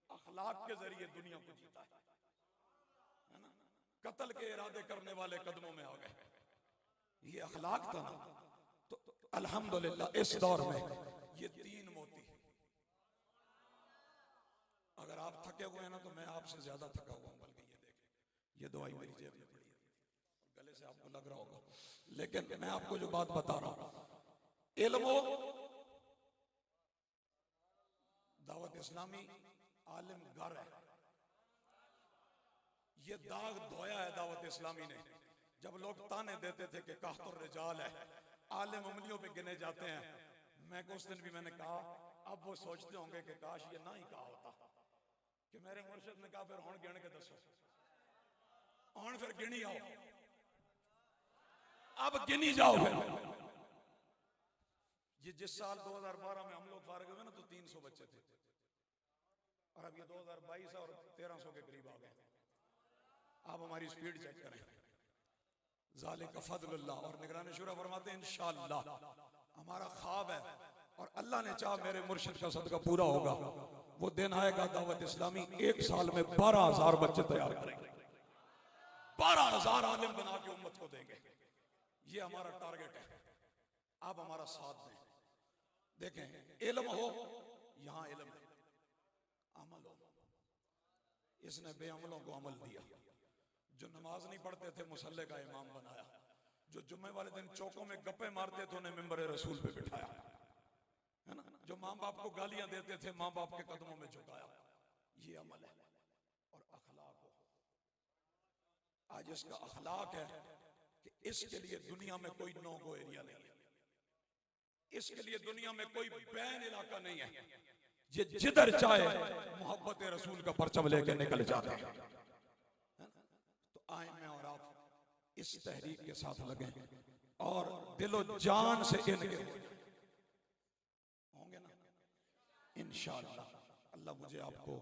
अखलाक के जरिए दुनिया को जीता है ना। कत्ल के इरादे करने वाले कदमों में आ गए, ये अखलाक था ना। तो अल्हम्दुलिल्लाह इस दौर में ये 3 मोती। अगर आप थके हुए हैं ना तो मैं आपसे ज्यादा थका हुआ हूं, बल्कि ये देखें, ये दवाई मेरी जेब में पड़ी है, गले से आपको लग रहा होगा, लेकिन मैं आपको जो बात बता रहा हूं, इल्म, दावत इस्लामी आलिम घर है। ये दाग धोया है दावत इस्लामी ने। जब लोग ताने देते थे कि कहतुर रिजाल है, आलिम उंगलियों पे गिने जाते हैं, मैं उस दिन भी मैंने कहा, अब वो सोचते होंगे कि काश ये ना ही कहा होता कि मेरे मुर्शिद ने कहा फिर हुण गिन के दसो, हुण फिर गिनी आओ। अब गिनी जाओ फिर। ये जिस साल 2012 में हम लोग फारिग हुए ना तो 300 बच्चे थे, और अब ये 2022 और 1300 के करीब आ गए। आप हमारी स्पीड चेक करें। ज़ालिका फ़ज़लुल्लाह। और निगरान शुरा फरमाते हैं इंशाअल्लाह हमारा ख्वाब है, और अल्लाह ने चाहा मेरे मुर्शिद का सदका पूरा होगा। वो दिन आएगा दावत इस्लामी 1 साल में 12,000 बच्चे तैयार करेंगे, 12,000 आलिम बना के उम्मत को देंगे। ये हमारा टारगेट है। आप हमारा साथ दें। देखें, इल्म हो, यहां इल्म है, अमल हो। इसने बेअमलों को अमल दिया। जो नमाज नहीं पढ़ते थे मुसल्ले का इमाम बनाया, जो जुम्मे वाले दिन चौकों में गप्पे मारते थे उन्हें मिंबर रसूल पे बिठाया, है ना। जो माँ बाप को गालियां देते थे माँ बाप के कदमों में झुकाया। ये अमल है। और अखलाक हो। आज इसका अखलाक है कि इसके लिए दुनिया में कोई नो गो एरिया नहीं है, इसके लिए दुनिया में कोई बैन इलाका नहीं है। ये जिधर चाहे मोहब्बत रसूल का परचम लेके निकल जाते हैं। तो आए मैं और आप इस तहरीक के साथ लगे और दिलो जान से इनके होंगे ना इंशाअल्लाह। अल्लाह मुझे आपको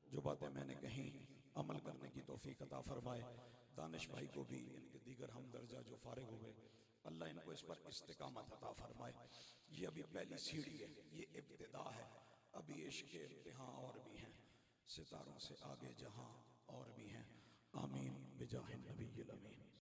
जो बातें मैंने कही अमल करने की तौफीक अता फरमाए। दानिश भाई को भी, इनके दीगर हमदर्जा जो फारिग हुए, अल्लाह इनको इस पर इस्तिकामत अता फरमाए। ये अभी पहली सीढ़ी है, ये इब्तिदा है। अभी इश्क के इम्तिहान और भी हैं, सितारों से आगे जहां और भी हैं। आमीन बिजाहिन नबीय्यिल अमीन।